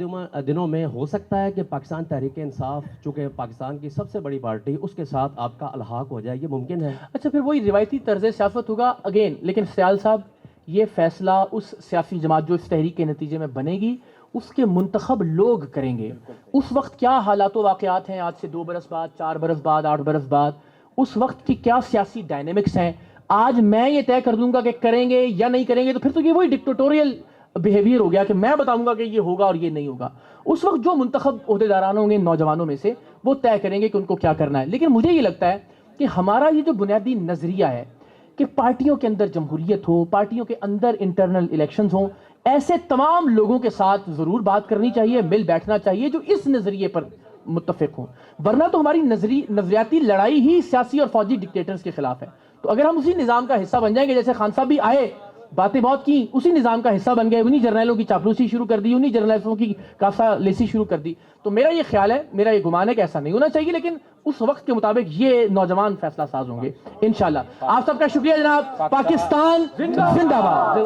دنوں میں ہو سکتا ہے کہ پاکستان تحریک انصاف, چونکہ پاکستان کی سب سے بڑی پارٹی, اس کے ساتھ آپ کا الحاق ہو جائے, یہ ممکن ہے. اچھا, پھر وہی روایتی طرز سیاست ہوگا اگین. لیکن سیال صاحب, یہ فیصلہ اس سیاسی جماعت جو اس تحریک کے نتیجے میں بنے گی, اس کے منتخب لوگ کریں گے. اس وقت کیا حالات و واقعات ہیں, آج سے 2 برس بعد, 4 برس بعد, 8 برس بعد, اس وقت کی کیا سیاسی ڈائنامکس ہیں, آج میں یہ طے کر دوں گا کہ کریں گے یا نہیں کریں گے, تو پھر تو یہ وہی ڈکٹیٹوریل بیہیویئر ہو گیا کہ میں بتاؤں گا کہ یہ ہوگا اور یہ نہیں ہوگا. اس وقت جو منتخب عہدیداران ہوں گے نوجوانوں میں سے, وہ طے کریں گے کہ ان کو کیا کرنا ہے. لیکن مجھے یہ لگتا ہے کہ ہمارا یہ جو بنیادی نظریہ ہے کہ پارٹیوں کے اندر جمہوریت ہو, پارٹیوں کے اندر انٹرنل الیکشنز ہوں, ایسے تمام لوگوں کے ساتھ ضرور بات کرنی چاہیے, مل بیٹھنا چاہیے جو اس نظریے پر متفق ہوں. ورنہ تو ہماری نظریاتی لڑائی ہی سیاسی اور فوجی ڈکٹیٹرز کے خلاف ہے. تو اگر ہم اسی نظام کا حصہ بن جائیں گے, جیسے خان صاحب بھی آئے, باتیں بہت کی, اسی نظام کا حصہ بن گئے, انہی جرنیلوں کی چاپلوسی شروع کر دی, انہی جرنیلوں کی کافہ لیسی شروع کر دی, تو میرا یہ خیال ہے, میرا یہ گمان ہے کہ ایسا نہیں ہونا چاہیے. لیکن اس وقت کے مطابق یہ نوجوان فیصلہ ساز ہوں گے انشاءاللہ. آپ سب کا شکریہ جناب. پاکستان زندہ باد.